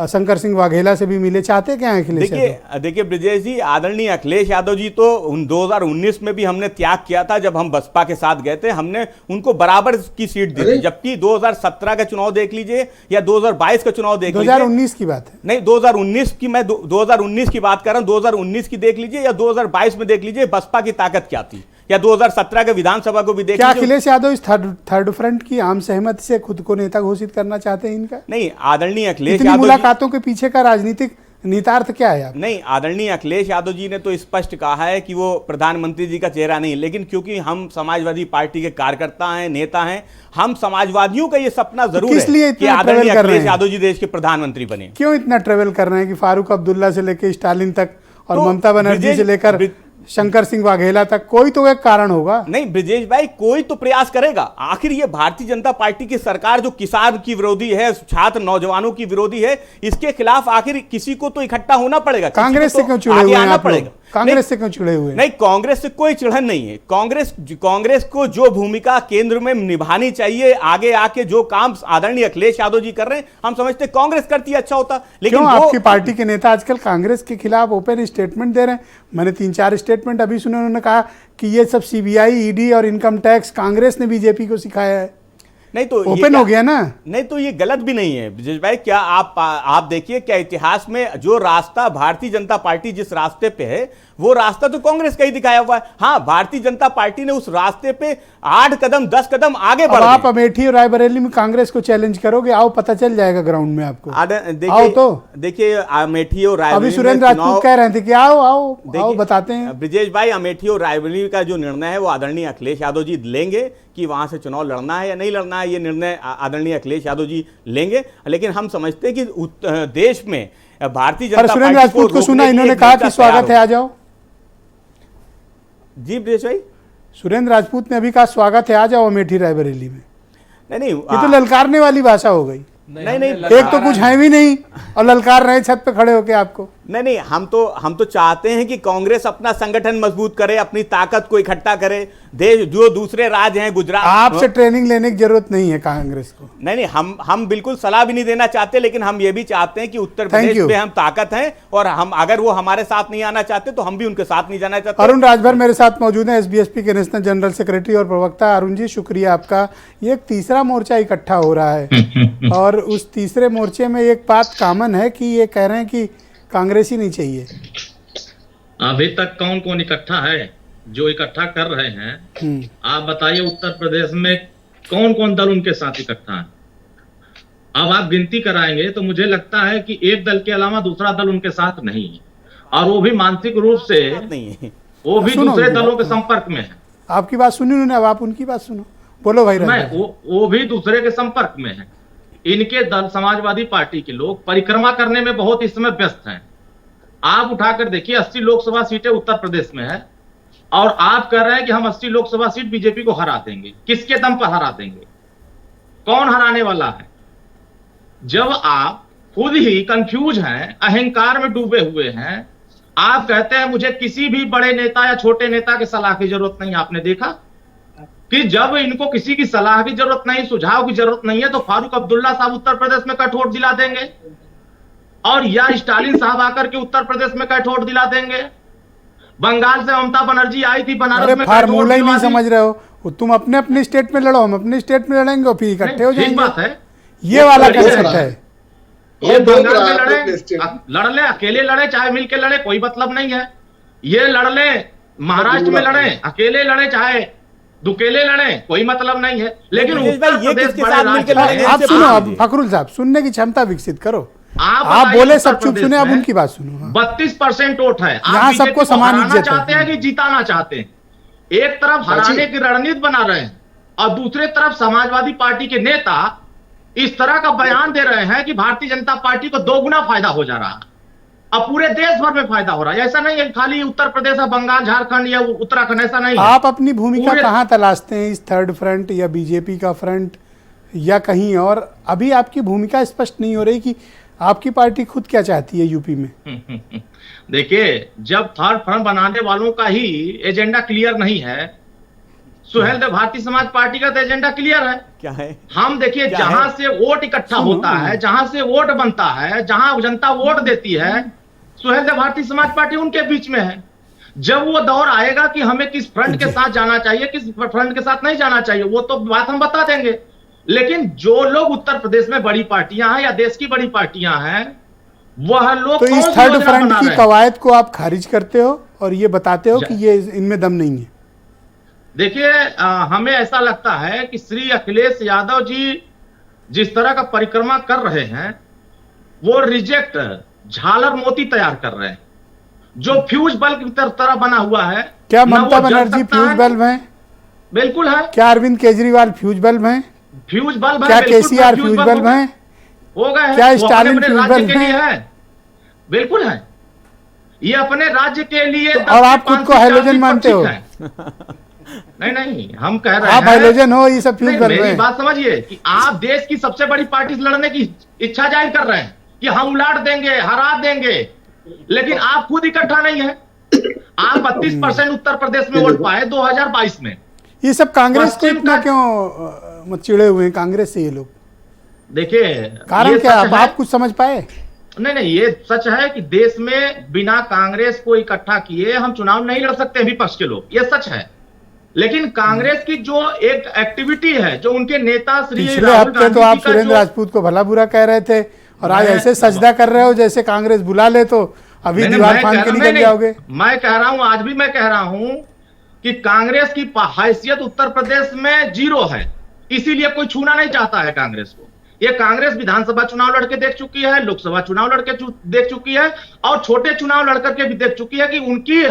शंकर सिंह वाघेला से भी मिले। चाहते क्या है अखिलेश यादव? देखिए ब्रिजेश जी, आदरणीय अखिलेश यादव जी तो 2019 में भी हमने त्याग किया था जब हम बसपा के साथ गए थे, हमने उनको बराबर की सीट दी थी। जबकि 2017 का चुनाव देख लीजिए या 2022 का चुनाव देख लीजिए। 2019 की बात है, नहीं 2019 की, मैं 2019 की बात कर रहा हूं। 2019 की देख लीजिए या 2022 में देख लीजिए बसपा की ताकत क्या थी, या 2017 के विधानसभा को भी देख क्या लीजिए। अखिलेश यादव इस थर्ड फ्रंट की आम सहमति से खुद को नेता घोषित करना चाहते हैं इनका? नहीं, आदरणीय अखिलेश इतनी यादव मुलाकातों के पीछे का राजनीतिक निहितार्थ क्या है? आप नहीं, आदरणीय अखिलेश यादव जी ने तो स्पष्ट कहा है कि वो प्रधानमंत्री जी का चेहरा नहीं, लेकिन क्योंकि हम समाजवादी पार्टी के कार्यकर्ता हैं, नेता हैं, हम समाजवादियों का ये सपना जरूर किस लिए है इतना कि आदरणीय ट्रैवल कर रहे अखिलेश हैं? यादव जी देश के प्रधानमंत्री बने। क्यों इतना ट्रेवल कर रहे हैं कि फारूक अब्दुल्ला से लेकर स्टालिन तक और तो ममता बनर्जी ब्रिजेश- से लेकर शंकर सिंह वाघेला तक? कोई तो एक कारण होगा। नहीं ब्रिजेश भाई, कोई तो प्रयास करेगा। आखिर ये भारतीय जनता पार्टी की सरकार जो किसान की विरोधी है, छात्र नौजवानों की विरोधी है, इसके खिलाफ आखिर किसी को तो इकट्ठा होना पड़ेगा। कांग्रेस से क्यों चिढ़े हुए हैं आप लोग? कांग्रेस से क्यों चिढ़े हुए हैं? नहीं, कांग्रेस से कोई चिढ़न नहीं है। कांग्रेस को जो भूमिका केंद्र में निभानी चाहिए, आगे आके जो काम आदरणीय अखिलेश यादव जी कर रहे हैं, हम समझते हैं कांग्रेस करती अच्छा होता। लेकिन क्यों आपकी पार्टी के नेता आजकल कांग्रेस के खिलाफ ओपन स्टेटमेंट दे रहे हैं? मैंने 3-4 स्टेटमेंट अभी सुने, उन्होंने कहा कि ये सब CBI, ED और इनकम टैक्स कांग्रेस ने बीजेपी को सिखाया है। नहीं तो ओपन हो गया ना? नहीं तो ये गलत भी नहीं है ब्रिजेश भाई। क्या आप देखिए, क्या इतिहास में जो रास्ता भारतीय जनता पार्टी जिस रास्ते पे है, वो रास्ता तो कांग्रेस का ही दिखाया हुआ है। हाँ, भारतीय जनता पार्टी ने उस रास्ते पे 8 कदम 10 कदम आगे बढ़ गई। आप अमेठी और रायबरेली में कांग्रेस को चैलेंज करोगे? आओ, पता चल जाएगा ग्राउंड में आपको। आओ तो देखिए, अमेठी और रायबरेली, अभी सुरेंद्र राजपूत कह रहे थे कि आओ आओ आओ, बताते हैं। ब्रिजेश भाई, अमेठी और रायबरेली का जो निर्णय है वो आदरणीय अखिलेश यादव जी लेंगे कि वहां से चुनाव लड़ना है या नहीं लड़ना है, ये निर्णय आदरणीय अखिलेश यादव जी लेंगे। लेकिन हम समझते हैं कि देश में भारतीय जनता पार्टी सुरेंद्र राजपूत को सुना, इन्होंने कहा कि स्वागत है, आ जाओ। जी ब्रिजेश भाई, सुरेंद्र राजपूत ने अभी कहा स्वागत है, आ जाओ अमेठी रायबरेली में। नहीं ये तो ललकारने वाली भाषा हो गई। नहीं, एक तो कुछ है भी नहीं और ललकार रहे छत पे खड़े होके आपको। नहीं, हम तो चाहते हैं कि कांग्रेस अपना संगठन मजबूत करे, अपनी ताकत को इकट्ठा करे। देश जो दूसरे राज्य हैं, गुजरात, आपसे ट्रेनिंग लेने की जरूरत नहीं है कांग्रेस को। नहीं, हम बिल्कुल सलाह भी नहीं देना चाहते, लेकिन हम ये भी चाहते हैं कि उत्तर प्रदेश में हम ताकत हैं और हम, अगर वो हमारे साथ नहीं आना चाहते तो हम भी उनके साथ नहीं जाना चाहते। अरुण राजभर मेरे साथ मौजूद हैं, SBSP के नेशनल जनरल सेक्रेटरी और प्रवक्ता। अरुण जी, शुक्रिया आपका। ये एक तीसरा मोर्चा इकट्ठा हो रहा है और उस तीसरे मोर्चे में एक बात कॉमन है कि ये कह रहे हैं कि कांग्रेस ही नहीं चाहिए। अभी तक कौन कौन इकट्ठा है जो इकट्ठा कर रहे हैं? आप बताइए, उत्तर प्रदेश में कौन कौन दल उनके साथ इकट्ठा है? अब आप गिनती कराएंगे तो मुझे लगता है कि एक दल के अलावा दूसरा दल उनके साथ नहीं है, और वो भी मानसिक रूप से नहीं है, वो भी दूसरे दलों के संपर्क में है। आपकी बात सुनी उन्होंने, अब आप उनकी बात सुनो। बोलो भाई। वो भी दूसरे के संपर्क में है। इनके दल, समाजवादी पार्टी के लोग परिक्रमा करने में बहुत इस समय व्यस्त हैं। आप उठाकर देखिए, 80 लोकसभा सीटें उत्तर प्रदेश में है और आप कह रहे हैं कि हम 80 लोकसभा सीट बीजेपी को हरा देंगे। किसके दम पर हरा देंगे? कौन हराने वाला है? जब आप खुद ही कंफ्यूज हैं, अहंकार में डूबे हुए हैं, आप कहते हैं मुझे किसी भी बड़े नेता या छोटे नेता की सलाह की जरूरत नहीं। आपने देखा कि जब इनको किसी की सलाह की जरूरत नहीं, सुझाव की जरूरत नहीं है, तो फारूक अब्दुल्ला साहब उत्तर प्रदेश में कठोर दिला देंगे, और या स्टालिन साहब आकर के उत्तर प्रदेश में कठोर दिला देंगे। बंगाल से ममता बनर्जी आई थी, बनारस में फार्मूला ही नहीं समझ रहे हो। तुम अपने अपने स्टेट में लड़ो, हम अपने स्टेट में लड़ेंगे और फिर इकट्ठे हो जाएंगे। बात है, ये वाला कंसेप्ट है। ये बंगाल में लड़ ले, अकेले लड़े चाहे मिलके लड़े, कोई मतलब नहीं है। ये लड़ ले, महाराष्ट्र में लड़े, अकेले लड़े चाहे दुकेले लड़े कोई मतलब नहीं है, लेकिन ब्रजेश भाई, उत्तर ये प्रदेश किसके बड़े साथ राज्य मिलकर हैं। लड़ेंगे? आप इनसे सुनो, बात अब कीजिए। फखरुल साहब सुनने की क्षमता विकसित करो। आप बताइए बोले उत्तर सब चुप प्रदेश सुने, अब में उनकी बात सुनो। हाँ। 32% वोट है। आप यहाँ बीजेपी सबको को समान हराना इज्जत है। चाहते हैं कि जिताना चाहते हैं? एक तरफ हराने की रणनीति बना रहे हैं और दूसरे तरफ समाजवादी पार्टी के नेता इस तरह का बयान दे रहे हैं कि भारतीय जनता पार्टी को दोगुना फायदा हो जा रहा है। अब पूरे देश भर में फायदा हो रहा है। ऐसा नहीं है खाली उत्तर प्रदेश और बंगाल, झारखंड या उत्तराखंड, ऐसा नहीं है। आप अपनी भूमिका पूरे- कहाँ तलाशते हैं, इस थर्ड फ्रंट या बीजेपी का फ्रंट या कहीं और? अभी आपकी भूमिका स्पष्ट नहीं हो रही कि आपकी पार्टी खुद क्या चाहती है यूपी में। देखिए, जब थर्ड फ्रंट बनाने वालों का ही एजेंडा क्लियर नहीं है, सुहेल देव भारतीय समाज पार्टी का तो एजेंडा क्लियर है। क्या है? हम देखिए, क्या जहां है? से वोट इकट्ठा सुनो। होता है, जहां से वोट बनता है, जहां जनता वोट देती है, सुहेल देव भारतीय समाज पार्टी उनके बीच में है। जब वो दौर आएगा कि हमें किस फ्रंट के साथ जाना चाहिए, किस फ्रंट के साथ नहीं जाना चाहिए, वो तो बात हम बता देंगे। लेकिन जो लोग उत्तर प्रदेश में बड़ी पार्टियां हैं या देश की बड़ी पार्टियां हैं, वह लोग तो कौन इस सी थर्ड योजना फ्रंट बना की रहे हैं? कवायद को आप खारिज करते हो और ये बताते हो कि ये इनमें दम नहीं है। देखिए, हमें ऐसा लगता है कि श्री अखिलेश यादव जी जिस तरह का परिक्रमा कर रहे हैं, वो रिजेक्ट झालर मोती तैयार कर रहे हैं, जो फ्यूज बल्ब की तरह बना हुआ है। क्या न वो ममता जल बनर्जी सकता फ्यूज है। बल्ब हैं? बिल्कुल है, क्या अरविंद केजरीवाल फ्यूज बल्ब हैं? फ्यूज बल्ब है। क्या बिल्कुल केसीआर फ्यूज बल्ब हैं? हो गए हैं। क्या वो स्टालिन अपने फ्यूज राज्य बल्ब के लिए हैं? है, बिल्कुल है। ये अपने राज्य के लिए तो 10 और आप से खुद को 5 से हाइलोजन 40 मानते हो? है। नहीं नहीं, हम कह रहे आप हैं, हाइलोजन हो, ये सब फ्यूज नहीं, बल्ब मेरी हैं। बात समझिए कि आप देश की सबसे बड़ी पार्टी से लड़ने की इच्छा जाहिर कर रहे हैं कि हम उलाट देंगे, हरा देंगे, लेकिन आप खुद इकट्ठा नहीं है। आप 32% उत्तर प्रदेश में वोट पाए 2022 में। ये सब कांग्रेस को पश्चिम इतना का- क्यों चिड़े हुए हैं कांग्रेस से ये लोग? देखिए, कारण ये क्या सच है? है। आप कुछ समझ पाए? नहीं नहीं, ये सच है कि देश में बिना कांग्रेस को इकट्ठा किए हम चुनाव नहीं लड़ सकते विपक्ष के लोग, ये सच है। लेकिन कांग्रेस की जो एक एक्टिविटी है, जो उनके नेता श्री पिछले राहुल हफ्ते गांधी तो आप जी का सुरेंद्र जो- राजपूत को भला बुरा कह रहे थे और आज मैं- ऐसे सजदा कर रहे हो जैसे कांग्रेस बुला ले तो अभी नहीं, नहीं, दीवार मैं फांद कह के रहा- निकल नहीं, जाओगे। मैं कह रहा हूं, आज भी मैं कह रहा हूं कि कांग्रेस की हैसियत उत्तर प्रदेश में 0 है, इसीलिए कोई छूना नहीं चाहता है कांग्रेस को। ये कांग्रेस विधानसभा चुनाव लड़के देख चुकी है, लोकसभा चुनाव लड़के देख चुकी है और छोटे चुनाव लड़कर के भी देख चुकी है कि उनकी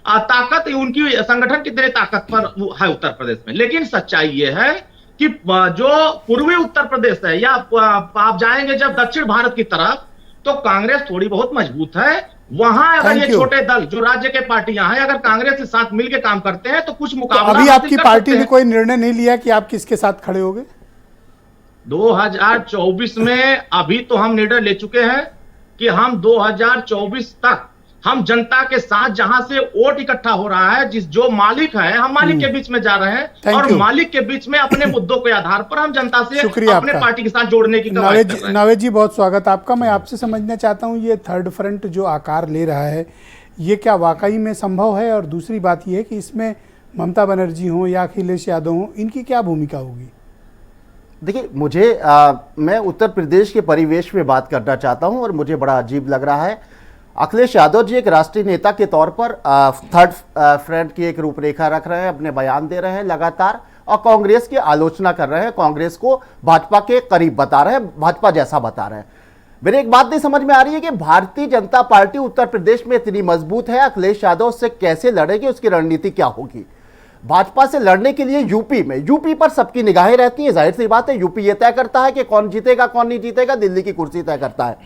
ताकत, उनकी संगठन कितने ताकत पर है उत्तर प्रदेश में। लेकिन सच्चाई ये है कि जो पूर्वी उत्तर प्रदेश है या आप जाएंगे जब दक्षिण भारत की तरफ, तो कांग्रेस थोड़ी बहुत मजबूत है। वहां अगर Thank ये you. छोटे दल जो राज्य के पार्टियां हैं, अगर कांग्रेस के साथ मिलकर काम करते हैं तो कुछ तो मुकाबला अभी हासिल आपकी कर पार्टी सकते ने हैं। कोई निर्णय नहीं लिया कि आप किसके साथ खड़े होगे? 2024 में अभी तो हम निर्णय ले चुके हैं कि हम 2024 तक हम जनता के साथ जहां से वोट इकट्ठा हो रहा है, जिस जो मालिक है, हम मालिक के बीच में जा रहे हैं Thank और you. मालिक के बीच में अपने मुद्दों के आधार पर हम जनता से शुक्रिया अपने आपका। पार्टी के साथ जोड़ने की कवायद नावेद कर जी, रहे हैं। नावेद जी बहुत स्वागत आपका। मैं आपसे समझना चाहता हूँ ये थर्ड फ्रंट जो आकार ले रहा है, ये क्या वाकई में संभव है? और दूसरी बात ये है कि इसमें ममता बनर्जी हो या अखिलेश यादव हो, इनकी क्या भूमिका होगी? देखिए, मुझे मैं उत्तर प्रदेश के परिवेश में बात करना चाहता हूं और मुझे बड़ा अजीब लग रहा है। अखिलेश यादव जी एक राष्ट्रीय नेता के तौर पर थर्ड फ्रंट की एक रूपरेखा रख रहे हैं, अपने बयान दे रहे हैं लगातार और कांग्रेस की आलोचना कर रहे हैं, कांग्रेस को भाजपा के करीब बता रहे हैं, भाजपा जैसा बता रहे हैं। मेरे एक बात नहीं समझ में आ रही है कि भारतीय जनता पार्टी उत्तर प्रदेश में इतनी मजबूत है, अखिलेश यादव उससे कैसे लड़ेगी, उसकी रणनीति क्या होगी? भाजपा से लड़ने के लिए यूपी पर सबकी निगाहें रहती है। जाहिर सी बात है, यूपी ये तय करता है कि कौन जीतेगा कौन नहीं जीतेगा, दिल्ली की कुर्सी तय करता है।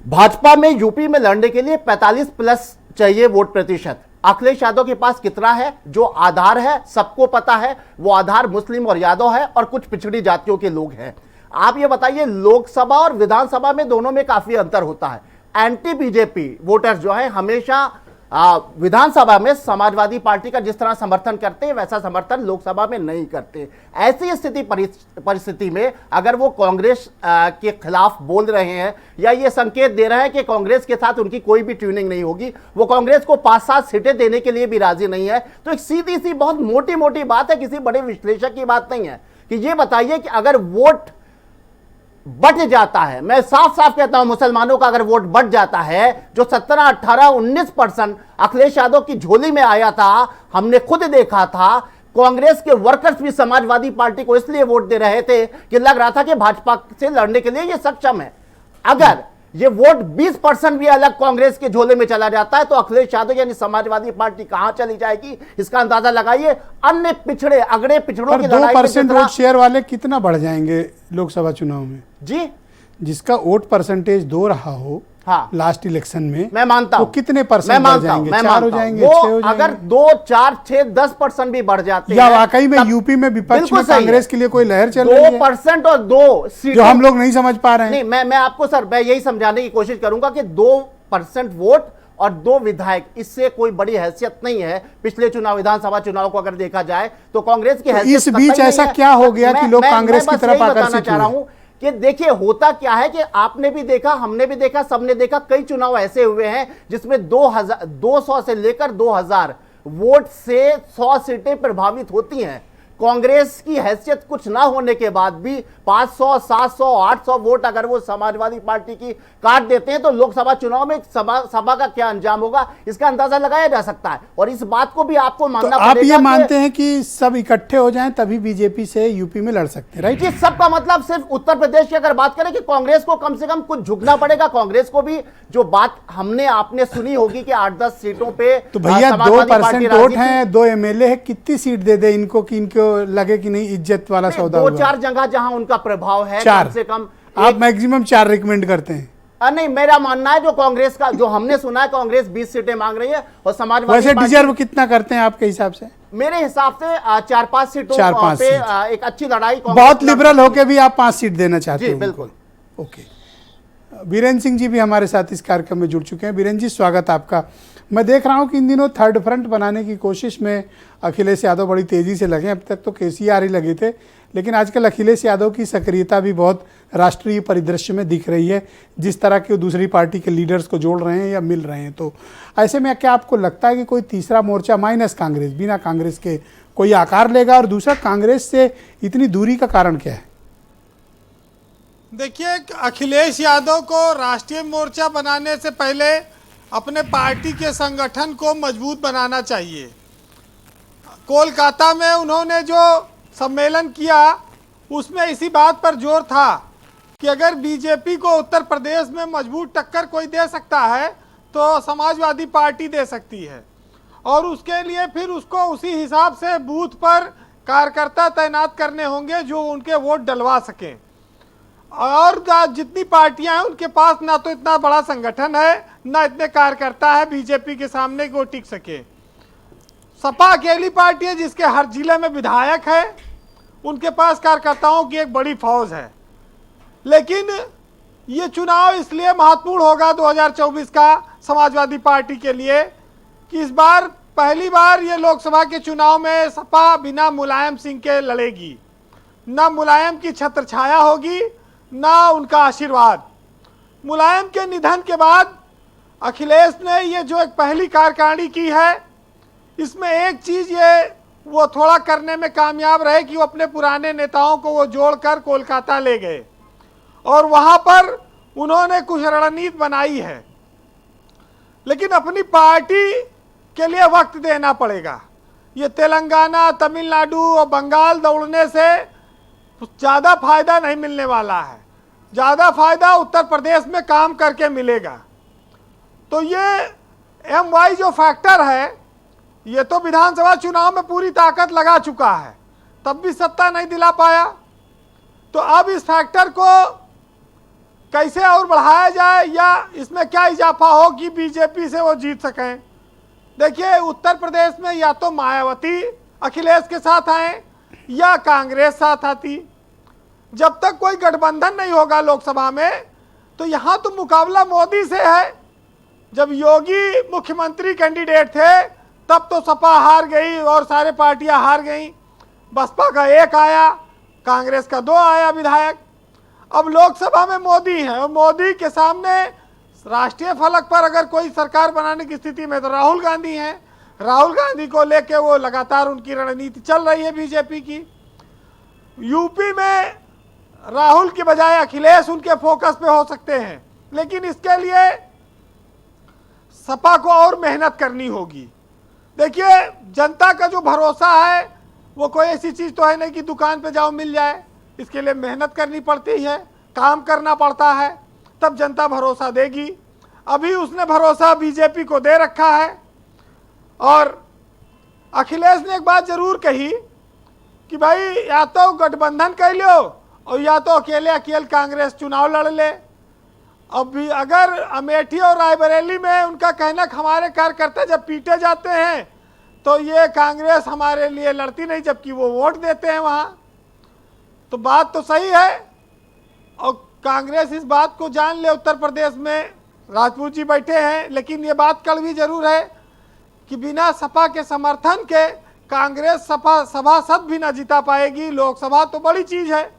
भाजपा में यूपी में लड़ने के लिए 45+ चाहिए वोट प्रतिशत। अखिलेश यादव के पास कितना है? जो आधार है सबको पता है, वो आधार मुस्लिम और यादव है और कुछ पिछड़ी जातियों के लोग हैं। आप ये बताइए, लोकसभा और विधानसभा में दोनों में काफी अंतर होता है। एंटी बीजेपी वोटर्स जो है हमेशा विधानसभा में समाजवादी पार्टी का जिस तरह समर्थन करते हैं, वैसा समर्थन लोकसभा में नहीं करते। ऐसी स्थिति परिस्थिति में अगर वो कांग्रेस के खिलाफ बोल रहे हैं या ये संकेत दे रहे हैं कि कांग्रेस के साथ उनकी कोई भी ट्यूनिंग नहीं होगी, वो कांग्रेस को 5-7 सीटें देने के लिए भी राजी नहीं है, तो एक सीधी सी बहुत मोटी मोटी बात है, किसी बड़े विश्लेषक की बात नहीं है, कि ये बताइए कि अगर वोट बढ़ जाता है, मैं साफ साफ कहता हूं, मुसलमानों का अगर वोट बढ़ जाता है, जो 17, 18, 19% अखिलेश यादव की झोली में आया था, हमने खुद देखा था कांग्रेस के वर्कर्स भी समाजवादी पार्टी को इसलिए वोट दे रहे थे कि लग रहा था कि भाजपा से लड़ने के लिए ये सक्षम है। अगर ये वोट 20% भी अलग कांग्रेस के झोले में चला जाता है तो अखिलेश यादव यानी समाजवादी पार्टी कहां चली जाएगी, इसका अंदाजा लगाइए। अन्य पिछड़े अगड़े पिछड़ों की लड़ाई में 2% वोट शेयर वाले कितना बढ़ जाएंगे लोकसभा चुनाव में? जी, जिसका वोट परसेंटेज 2 रहा हो हाँ, लास्ट इलेक्शन में, मैं मानता हूं, वो कितने परसेंट बढ़ जाएंगे? 4 हो जाएंगे, 6 हो जाएंगे? अगर 2, 4, 6, 10% भी बढ़ जाते या हैं, वाकई में यूपी में विपक्ष में कांग्रेस के लिए कोई लहर चल रही है 2% और 2 सीटें जो हम लोग नहीं समझ पा रहे हैं? नहीं, मैं आपको सर मैं यही समझाने की कोशिश करूंगा कि 2% वोट और 2 विधायक, इससे कोई बड़ी हैसियत नहीं है। पिछले चुनाव, विधानसभा चुनाव को अगर देखा जाए तो कांग्रेस की हैसियत इस बीच ऐसा क्या हो गया कि लोग कांग्रेस की तरफ आकर्षित हुए? कि देखिए होता क्या है कि आपने भी देखा, हमने भी देखा, सबने देखा, कई चुनाव ऐसे हुए हैं जिसमें 200 से लेकर 2000 वोट से 100 सीटें प्रभावित होती हैं। कांग्रेस की हैसियत कुछ ना होने के बाद भी 500, 700, 800 वोट अगर वो समाजवादी पार्टी की काट देते हैं तो लोकसभा चुनाव में सभा का क्या अंजाम होगा इसका अंदाजा लगाया जा सकता है। और इस बात को भी आपको मानना तो आप ये मानते हैं कि सब इकट्ठे हो जाएं तभी बीजेपी से यूपी में लड़ सकते हैं, राइट? जी, सबका मतलब सिर्फ उत्तर प्रदेश की अगर बात करें कि कांग्रेस को कम से कम कुछ झुकना पड़ेगा। कांग्रेस को भी जो बात हमने आपने सुनी होगी कि 8-10 सीटों पे तो भैया 2% वोट हैं, 2 MLA है, कितनी सीट दे दे इनको कि इनको लगे कि नहीं इज्जत वाला सौदा हुआ? 2-4 जगह जहां उनका प्रभाव है, 4 कम से कम आप मैक्सिमम 4 रिकमेंड करते हैं? नहीं, मेरा मानना है जो कांग्रेस का, जो हमने सुना है कांग्रेस 20 सीटें मांग रही है और समाजवादी वैसे डिजर्व कितना करते हैं आपके हिसाब से? मेरे हिसाब से 4-5 सीटों 4-5 पे सीट। एक अच्छी लड़ाई बहुत लिबरल होके भी आप 5 सीट देना चाहते हैं? जी बिल्कुल। ओके, वीरेंद्र सिंह जी भी हमारे साथ इस कार्यक्रम में जुड़ चुके हैं। वीरेंद्र जी, स्वागत आपका। मैं देख रहा हूं कि इन दिनों थर्ड फ्रंट बनाने की कोशिश में अखिलेश यादव बड़ी तेज़ी से लगे। अब तक तो केसीआर ही लगे थे, लेकिन आजकल अखिलेश यादव की सक्रियता भी बहुत राष्ट्रीय परिदृश्य में दिख रही है, जिस तरह के वो दूसरी पार्टी के लीडर्स को जोड़ रहे हैं या मिल रहे हैं। तो ऐसे में क्या आपको लगता है कि कोई तीसरा मोर्चा माइनस कांग्रेस, बिना कांग्रेस के कोई आकार लेगा? और दूसरा, कांग्रेस से इतनी दूरी का कारण क्या है? देखिए, अखिलेश यादव को राष्ट्रीय मोर्चा बनाने से पहले अपने पार्टी के संगठन को मजबूत बनाना चाहिए। कोलकाता में उन्होंने जो सम्मेलन किया उसमें इसी बात पर जोर था कि अगर बीजेपी को उत्तर प्रदेश में मजबूत टक्कर कोई दे सकता है तो समाजवादी पार्टी दे सकती है, और उसके लिए फिर उसको उसी हिसाब से बूथ पर कार्यकर्ता तैनात करने होंगे जो उनके वोट डलवा सकें। और जितनी पार्टियां हैं उनके पास ना तो इतना बड़ा संगठन है, ना इतने कार्यकर्ता है बीजेपी के सामने कि वो टिक सके। सपा अकेली पार्टी है जिसके हर जिले में विधायक है, उनके पास कार्यकर्ताओं की एक बड़ी फौज है। लेकिन ये चुनाव इसलिए महत्वपूर्ण होगा 2024 का समाजवादी पार्टी के लिए कि इस बार पहली बार ये लोकसभा के चुनाव में सपा बिना मुलायम सिंह के लड़ेगी। ना मुलायम की छत्रछाया होगी, ना उनका आशीर्वाद। मुलायम के निधन के बाद अखिलेश ने ये जो एक पहली कार्यकारिणी की है, इसमें एक चीज़ ये वो थोड़ा करने में कामयाब रहे कि वो अपने पुराने नेताओं को वो जोड़कर कोलकाता ले गए और वहाँ पर उन्होंने कुछ रणनीति बनाई है। लेकिन अपनी पार्टी के लिए वक्त देना पड़ेगा। ये तेलंगाना, तमिलनाडु और बंगाल दौड़ने से ज़्यादा फायदा नहीं मिलने वाला है। ज़्यादा फायदा उत्तर प्रदेश में काम करके मिलेगा। तो ये MY जो फैक्टर है, ये तो विधानसभा चुनाव में पूरी ताकत लगा चुका है, तब भी सत्ता नहीं दिला पाया। तो अब इस फैक्टर को कैसे और बढ़ाया जाए या इसमें क्या इजाफा हो कि बीजेपी से वो जीत सकें। देखिए, उत्तर प्रदेश में या तो मायावती अखिलेश के साथ आए या कांग्रेस साथ आती। जब तक कोई गठबंधन नहीं होगा लोकसभा में तो यहाँ तो मुकाबला मोदी से है। जब योगी मुख्यमंत्री कैंडिडेट थे तब तो सपा हार गई और सारे पार्टियां हार गईं। बसपा का 1 आया, कांग्रेस का 2 आया विधायक। अब लोकसभा में मोदी है और मोदी के सामने राष्ट्रीय फलक पर अगर कोई सरकार बनाने की स्थिति में तो राहुल गांधी हैं। राहुल गांधी को लेके वो लगातार उनकी रणनीति चल रही है बीजेपी की। यूपी में राहुल की बजाय अखिलेश उनके फोकस पे हो सकते हैं, लेकिन इसके लिए सपा को और मेहनत करनी होगी। देखिए, जनता का जो भरोसा है वो कोई ऐसी चीज़ तो है नहीं कि दुकान पे जाओ मिल जाए। इसके लिए मेहनत करनी पड़ती है, काम करना पड़ता है, तब जनता भरोसा देगी। अभी उसने भरोसा बीजेपी को दे रखा है। और अखिलेश ने एक बात जरूर कही कि भाई या तो गठबंधन कर लो और या तो अकेले कांग्रेस चुनाव लड़ ले। अब भी अगर अमेठी और रायबरेली में उनका कहना हमारे कार्यकर्ता जब पीटे जाते हैं तो ये कांग्रेस हमारे लिए लड़ती नहीं, जबकि वो वोट देते हैं वहाँ। तो बात तो सही है और कांग्रेस इस बात को जान ले। उत्तर प्रदेश में राजपूत जी बैठे हैं, लेकिन ये बात कड़वी जरूर है कि बिना सपा के समर्थन के कांग्रेस सभासद भी ना जिता पाएगी। लोकसभा तो बड़ी चीज़ है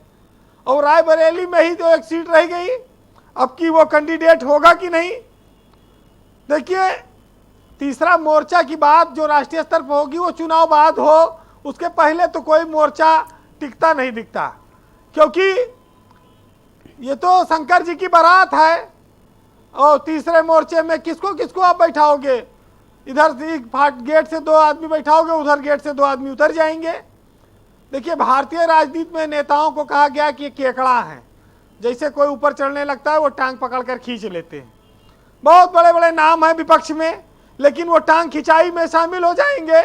और रायबरेली में ही तो एक सीट रह गई, अब की वो कैंडिडेट होगा कि नहीं। देखिए, तीसरा मोर्चा की बात जो राष्ट्रीय स्तर पर होगी वो चुनाव बाद हो, उसके पहले तो कोई मोर्चा टिकता नहीं दिखता, क्योंकि ये तो शंकर जी की बारात है। और तीसरे मोर्चे में किसको किसको आप बैठाओगे? इधर गेट से 2 आदमी बैठाओगे, उधर गेट से 2 आदमी उतर जाएंगे। देखिए, भारतीय राजनीति में नेताओं को कहा गया कि ये केकड़ा है, जैसे कोई ऊपर चढ़ने लगता है वो टांग पकड़कर खींच लेते हैं। बहुत बड़े बड़े नाम हैं विपक्ष में, लेकिन वो टांग खिंचाई में शामिल हो जाएंगे।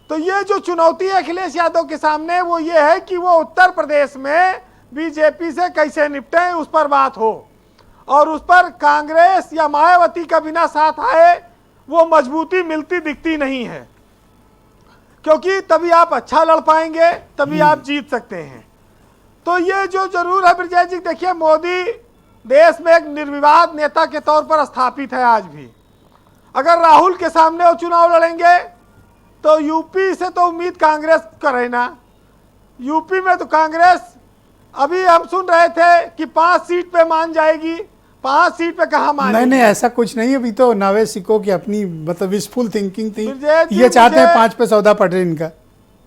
तो ये जो चुनौती है अखिलेश यादव के सामने वो ये है कि वो उत्तर प्रदेश में बीजेपी से कैसे निपटें, उस पर बात हो। और उस पर कांग्रेस या मायावती का बिना साथ आए वो मजबूती मिलती दिखती नहीं है, क्योंकि तभी आप अच्छा लड़ पाएंगे, तभी आप जीत सकते हैं। तो ये जो जरूर है ब्रजेश जी, देखिए मोदी देश में एक निर्विवाद नेता के तौर पर स्थापित है आज भी। अगर राहुल के सामने वो चुनाव लड़ेंगे तो यूपी से तो उम्मीद कांग्रेस करे ना। यूपी में तो कांग्रेस अभी हम सुन रहे थे कि 5 सीट पे मान जाएगी। 5 सीट पे कहाँ मानेगी? नहीं, ऐसा कुछ नहीं है। अभी तो नावे सिक्को की अपनी मतलब विशफुल थिंकिंग थी, जी, ये चाहते हैं 5 पे सौदा पड़ रहे इनका।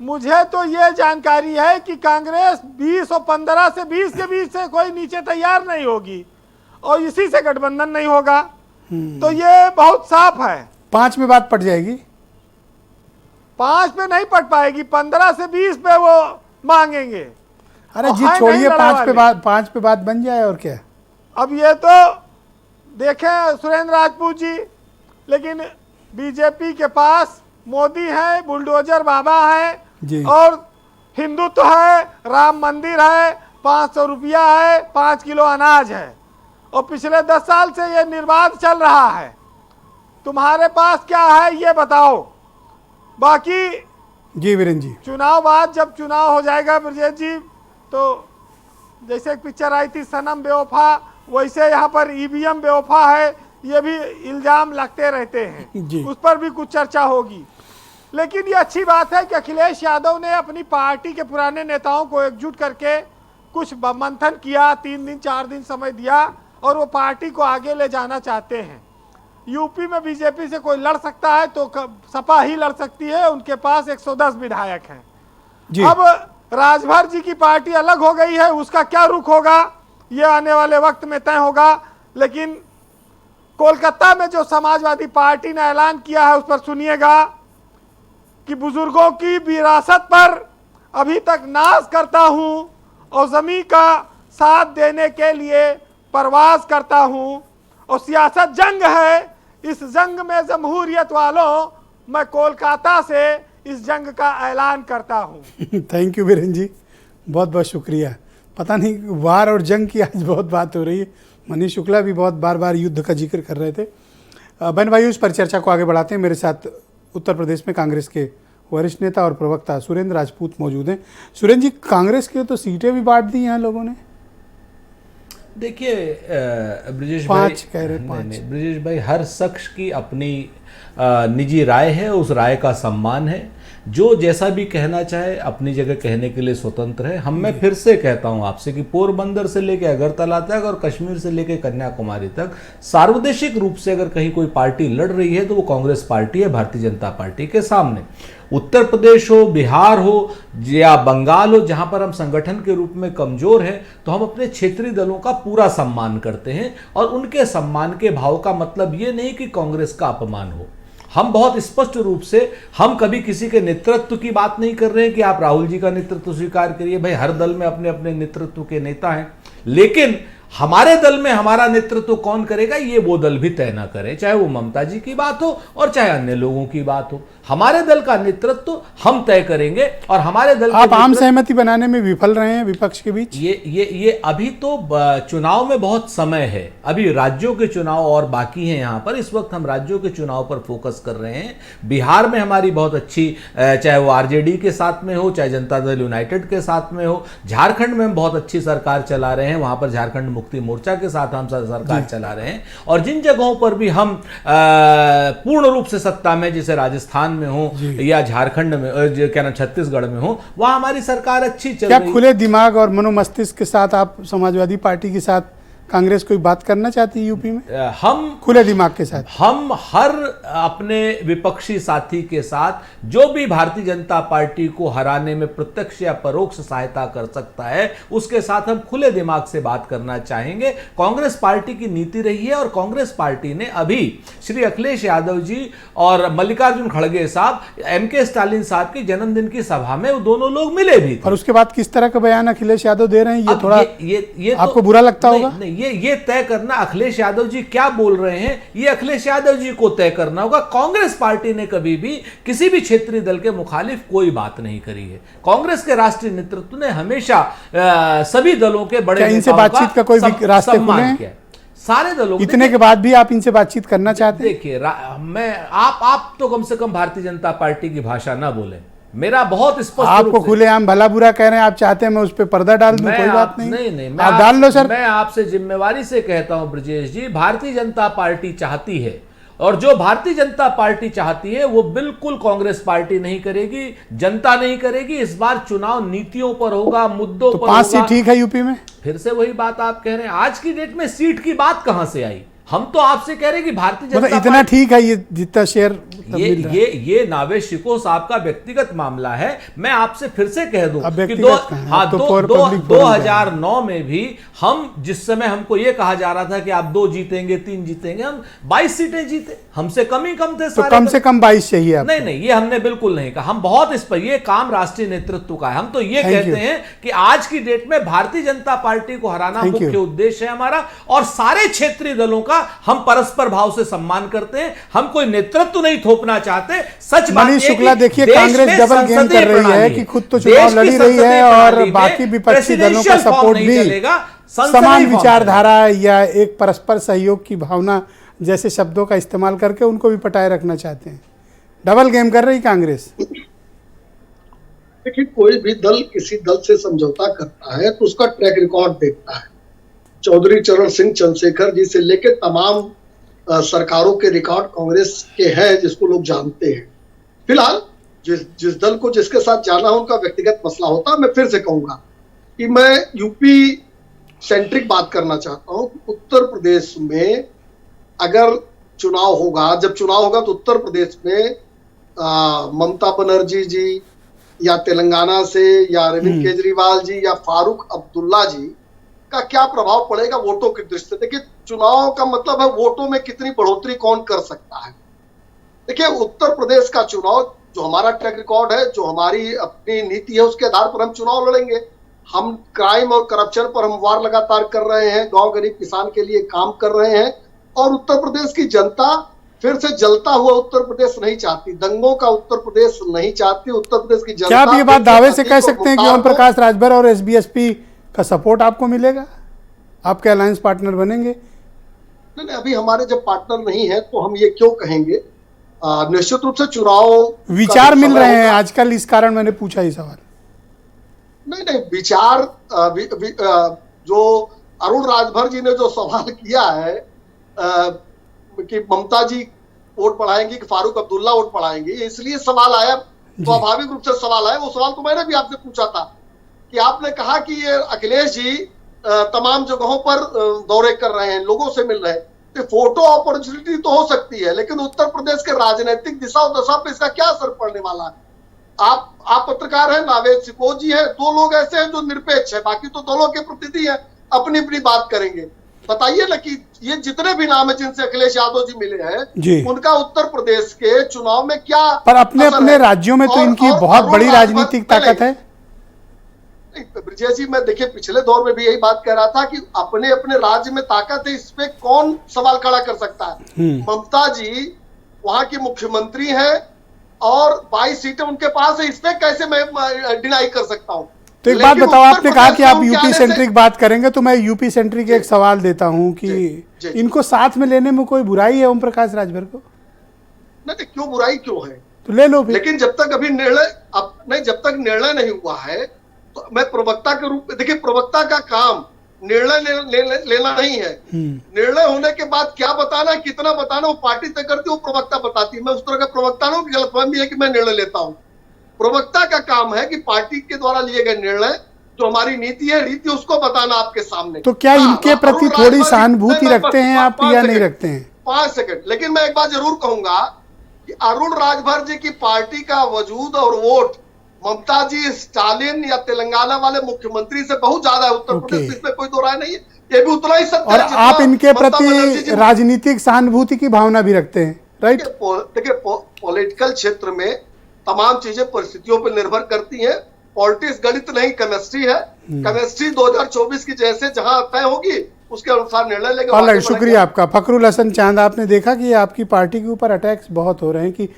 मुझे तो ये जानकारी है कि कांग्रेस 20 और 15 से 20 के बीच से कोई नीचे तैयार नहीं होगी और इसी से गठबंधन नहीं होगा। तो ये बहुत साफ है। 5 में बात पड़ जाएगी? 5 पे नहीं पड़ पाएगी, 15 से 20 पे वो मांगेंगे। अरे जी छोड़िए, 5 पे बात बन जाए और क्या। अब ये तो देखें सुरेंद्र राजपूत जी, लेकिन बीजेपी के पास मोदी है, बुलडोजर बाबा है और हिंदुत्व है, राम मंदिर है, 500 रुपया है, 5 किलो अनाज है और पिछले 10 साल से ये निर्बाध चल रहा है। तुम्हारे पास क्या है ये बताओ। बाकी जी वीरेंद्र जी, चुनाव बाद जब चुनाव हो जाएगा ब्रजेश जी, तो जैसे एक पिक्चर आई थी सनम बेवफा, वैसे यहाँ पर ईवीएम बेवफा है, ये भी इल्जाम लगते रहते हैं, उस पर भी कुछ चर्चा होगी। लेकिन ये अच्छी बात है कि अखिलेश यादव ने अपनी पार्टी के पुराने नेताओं को एकजुट करके कुछ मंथन किया, 3 दिन 4 दिन समय दिया और वो पार्टी को आगे ले जाना चाहते हैं। यूपी में बीजेपी से कोई लड़ सकता है तो सपा ही लड़ सकती है, उनके पास 110 विधायक हैं। अब राजभर जी की पार्टी अलग हो गई है, उसका क्या रुख होगा ये आने वाले वक्त में तय होगा। लेकिन कोलकाता में जो समाजवादी पार्टी ने ऐलान किया है उस पर सुनिएगा कि बुजुर्गों की विरासत पर अभी तक नाज करता हूं और जमीन का साथ देने के लिए परवाज करता हूं और सियासत जंग है, इस जंग में जमहूरियत वालों मैं कोलकाता से इस जंग का ऐलान करता हूं। थैंक यू वीरेंद्र जी, बहुत बहुत शुक्रिया। पता नहीं वार और जंग की आज बहुत बात हो रही है। मनीष शुक्ला भी बहुत बार बार युद्ध का जिक्र कर रहे थे। बहन भाइयों, इस पर चर्चा को आगे बढ़ाते हैं। मेरे साथ उत्तर प्रदेश में कांग्रेस के वरिष्ठ नेता और प्रवक्ता सुरेंद्र राजपूत मौजूद हैं। सुरेंद्र जी, कांग्रेस के तो सीटें भी बांट दी हैं लोगों ने। देखिए ब्रजेश 5 कह रहे 5। ब्रजेश भाई, हर शख्स की अपनी निजी राय है, उस राय का सम्मान है। जो जैसा भी कहना चाहे अपनी जगह कहने के लिए स्वतंत्र है। मैं फिर से कहता हूं आपसे कि पोरबंदर से लेकर अगरतला तक और कश्मीर से लेकर कन्याकुमारी तक सार्वदेशिक रूप से अगर कहीं कोई पार्टी लड़ रही है तो वो कांग्रेस पार्टी है, भारतीय जनता पार्टी के सामने। उत्तर प्रदेश हो, बिहार हो या बंगाल हो, जहां पर हम संगठन के रूप में कमजोर हैं, तो हम अपने क्षेत्रीय दलों का पूरा सम्मान करते हैं और उनके सम्मान के भाव का मतलब ये नहीं कि कांग्रेस का अपमान हो। हम बहुत स्पष्ट रूप से, हम कभी किसी के नेतृत्व की बात नहीं कर रहे हैं कि आप राहुल जी का नेतृत्व स्वीकार करिए। भाई हर दल में अपने अपने नेतृत्व के नेता हैं, लेकिन हमारे दल में हमारा नेतृत्व कौन करेगा ये वो दल भी तय ना करे, चाहे वो ममता जी की बात हो और चाहे अन्य लोगों की बात हो। हमारे दल का नेतृत्व हम तय करेंगे और हमारे दल आप आम सहमति बनाने में विफल रहे हैं विपक्ष के बीच। ये अभी तो चुनाव में बहुत समय है, अभी राज्यों के चुनाव और बाकी हैं। यहाँ पर इस वक्त हम राज्यों के चुनाव पर फोकस कर रहे हैं। बिहार में हमारी बहुत अच्छी, चाहे वो आरजेडी के साथ में हो, चाहे जनता दल यूनाइटेड के साथ में हो। झारखंड में हम बहुत अच्छी सरकार चला रहे हैं, वहां पर झारखंड मुक्ति मोर्चा के साथ हम सरकार चला रहे हैं। और जिन जगहों पर भी हम पूर्ण रूप से सत्ता में, जैसे राजस्थान में हो या झारखंड में, क्या नाम, छत्तीसगढ़ में हो, वहां हमारी सरकार अच्छी चल रही है। क्या खुले दिमाग और मनोमस्तिष्क के साथ आप समाजवादी पार्टी के साथ कांग्रेस कोई बात करना चाहती है यूपी में? हम खुले दिमाग के साथ हम हर अपने विपक्षी साथी के साथ जो भी भारतीय जनता पार्टी को हराने में प्रत्यक्ष या परोक्ष सहायता कर सकता है उसके साथ हम खुले दिमाग से बात करना चाहेंगे। कांग्रेस पार्टी की नीति रही है और कांग्रेस पार्टी ने अभी श्री अखिलेश यादव जी और मल्लिकार्जुन खड़गे साहब, MK स्टालिन साहब की जन्मदिन की सभा में वो दोनों लोग मिले भी थे। और उसके बाद किस तरह का बयान अखिलेश यादव दे रहे हैं, ये थोड़ा ये आपको बुरा लगता होगा? नहीं, ये तय करना अखिलेश यादव जी क्या बोल रहे हैं, ये अखिलेश यादव जी को तय करना होगा। कांग्रेस पार्टी ने कभी भी किसी भी क्षेत्रीय दल के मुखालिफ कोई बात नहीं करी है। कांग्रेस के राष्ट्रीय नेतृत्व ने हमेशा सभी दलों के बड़े नेताओं इनसे बातचीत का कोई रास्ते खुले हैं? सारे दलों, इतने के बाद भी आप इनसे बातचीत करना चाहते हैं? देखिए, आप तो कम से कम भारतीय जनता पार्टी की भाषा ना बोले। मेरा बहुत स्पष्ट, आपको खुलेआम भला बुरा कह रहे हैं, आप चाहते हैं मैं उस पर पर्दा डाल दूं? कोई बात नहीं, नहीं, आप डाल लो सर। मैं आपसे जिम्मेवारी से कहता हूं ब्रजेश जी, भारतीय जनता पार्टी चाहती है, और जो भारतीय जनता पार्टी चाहती है वो बिल्कुल कांग्रेस पार्टी नहीं करेगी, जनता नहीं करेगी। इस बार चुनाव नीतियों पर होगा, मुद्दों पर 5 सीट ठीक है यूपी में? फिर से वही बात आप कह रहे हैं, आज की डेट में सीट की बात कहां से आई? हम तो आपसे कह रहे हैं कि भारतीय जनता इतना ठीक है ये जितना शेयर ये नावेद शिकोह साहब का व्यक्तिगत मामला है। मैं आपसे फिर से कह दूं कि 2009 में भी हम, जिस समय हमको ये कहा जा रहा था कि आप 2 जीतेंगे 3 जीतेंगे, हम 22 सीटें जीते, हमसे कम ही कम थे। तो कम से कम 22 चाहिए आपको? नहीं, ये हमने बिल्कुल नहीं कहा। हम बहुत इस पर, ये काम राष्ट्रीय नेतृत्व का है। हम तो ये कहते हैं कि आज की डेट में भारतीय जनता पार्टी को हराना मुख्य उद्देश्य है हमारा, और सारे क्षेत्रीय दलों का हम परस्पर भाव से सम्मान करते हैं। हम कोई नेतृत्व नहीं थोपना चाहते। सच बात मनीष शुक्ला, देखिए कांग्रेस डबल गेम कर रही है कि खुद तो चुनाव लड़ी रही है और बाकी विपक्षी दलों का सपोर्ट भी समान विचारधारा या एक परस्पर सहयोग की भावना जैसे शब्दों का इस्तेमाल करके उनको भी पटाए रखना चाहते हैं। डबल गेम कर रही कांग्रेस। देखिए, कोई भी दल किसी दल से समझौता करता है तो उसका ट्रैक रिकॉर्ड देखता है। चौधरी चरण सिंह चंद्रशेखर जी से लेकर तमाम सरकारों के रिकॉर्ड कांग्रेस के हैं जिसको लोग जानते हैं। फिलहाल जिस दल को जिसके साथ जाना हो उनका व्यक्तिगत मसला होता है। मैं फिर से कहूंगा कि मैं यूपी सेंट्रिक बात करना चाहता हूं। उत्तर प्रदेश में अगर चुनाव होगा, जब चुनाव होगा तो उत्तर प्रदेश में ममता बनर्जी जी या तेलंगाना से या अरविंद केजरीवाल जी या फारूक अब्दुल्ला जी का क्या प्रभाव पड़ेगा वोटों की दृष्टि से। देखिए, चुनाव का मतलब है वोटों में कितनी बढ़ोतरी कौन कर सकता है। देखिए, उत्तर प्रदेश का चुनाव, जो हमारा ट्रैक रिकॉर्ड है, जो हमारी अपनी नीति है, उसके आधार पर हम चुनाव लड़ेंगे। हम क्राइम और करप्शन पर हम वार लगातार कर रहे हैं, गांव गरीब किसान के लिए काम कर रहे हैं, और उत्तर प्रदेश की जनता फिर से जलता हुआ उत्तर प्रदेश नहीं चाहती, दंगों का उत्तर प्रदेश नहीं चाहती। उत्तर प्रदेश की जनता, क्या आप ये बात दावे से कह सकते हैं कि ओम प्रकाश राजभर और SBSP का सपोर्ट आपको मिलेगा? आपके अलायंस पार्टनर बनेंगे? नहीं, अभी हमारे जब पार्टनर नहीं है तो हम ये क्यों कहेंगे। निश्चित रूप से चुनाव विचार मिल रहे हैं आजकल, इस कारण मैंने पूछा ये सवाल। नहीं, विचार जो अरुण राजभर जी ने जो सवाल किया है कि ममता जी वोट बढ़ाएंगी कि फारूक अब्दुल्ला वोट बढ़ाएंगे, इसलिए सवाल आया, स्वाभाविक रूप से सवाल आया। वो सवाल तो मैंने भी आपसे पूछा था कि आपने कहा कि ये अखिलेश जी तमाम जगहों पर दौरे कर रहे हैं, लोगों से मिल रहे हैं, तो फोटो अपॉर्चुनिटी तो हो सकती है, लेकिन उत्तर प्रदेश के राजनीतिक दिशा और दशा पे इसका क्या असर पड़ने वाला है। आप पत्रकार हैं, नावेद शिकोह जी हैं, 2 लोग ऐसे हैं जो निरपेक्ष है, बाकी तो दोनों के प्रतिनिधि हैं, अपनी अपनी बात करेंगे। बताइए ना कि ये जितने भी नाम है जिनसे अखिलेश यादव जी मिले जी। हैं, उनका उत्तर प्रदेश के चुनाव में क्या पर अपने असर अपने है? राज्यों में तो और- इनकी और बहुत अरुण बड़ी राजभर- राजनीतिक ताकत है। नहीं, ब्रजेश जी, मैं देखिए पिछले दौर में भी यही बात कह रहा था कि अपने अपने राज्य में ताकत है, इस पे कौन सवाल खड़ा कर सकता है। ममता जी वहां की मुख्यमंत्री हैं और 22 सीटें उनके पास है, इस पे कैसे मैं डिनाई कर सकता हूं। तो एक बात लेकिन बताओ, उत्तर आपने कहा प्रदेश कि में आप उनके यूपी आने से- सेंट्रिक बात करेंगे, तो मैं यूपी सेंट्रिक एक सवाल देता हूं कि जी। इनको साथ में लेने में कोई बुराई है ओम प्रकाश राजभर को? नहीं, क्यों बुराई क्यों है? तो ले लो फिर। लेकिन जब तक अभी जब तक निर्णय नहीं हुआ है, तो मैं प्रवक्ता के रूप में, देखिए प्रवक्ता का काम निर्णय लेना नहीं है। निर्णय होने के बाद क्या बताना है, कितना बताना, वो पार्टी तय करती है, वो प्रवक्ता बताती है। मैं उस तरह का प्रवक्ता नहीं हूं कि गलतफहमी है कि मैं निर्णय लेता हूं। प्रवक्ता का काम है कि पार्टी के द्वारा लिए गए निर्णय, जो हमारी नीति है, रीति, उसको बताना आपके सामने। तो क्या हाँ, इनके अरुण प्रति राजभर थोड़ी जी- सहानुभूति नहीं, रखते हैं आप पाँच या नहीं सेकंड, रखते हैं? 5 सेकंड। लेकिन मैं एक बात जरूर कहूंगा कि अरुण राजभर जी की पार्टी का वजूद और वोट ममता जी, स्टालिन या तेलंगाना वाले मुख्यमंत्री से बहुत ज्यादा है उत्तर प्रदेश में, इसमें कोई दो राय नहीं है। ये भी उतना ही सत्य और है जितना आप इनके ममता बनर्जी प्रति जी- राजनीतिक सहानुभूति की भावना भी रखते हैं, राइट? देखिए पॉलिटिकल क्षेत्र में तमाम चीजें परिस्थितियों पर निर्भर करती हैं। पॉलिटिक्स गणित नहीं, केमिस्ट्री है। केमिस्ट्री 2024 की जैसे जहां तय होगी उसके अनुसार निर्णय लेगा। ऑलराइट, शुक्रिया आपका। फखरुल हसन चांद, आपने देखा कि आपकी पार्टी के ऊपर अटैक्स बहुत हो रहे हैं कि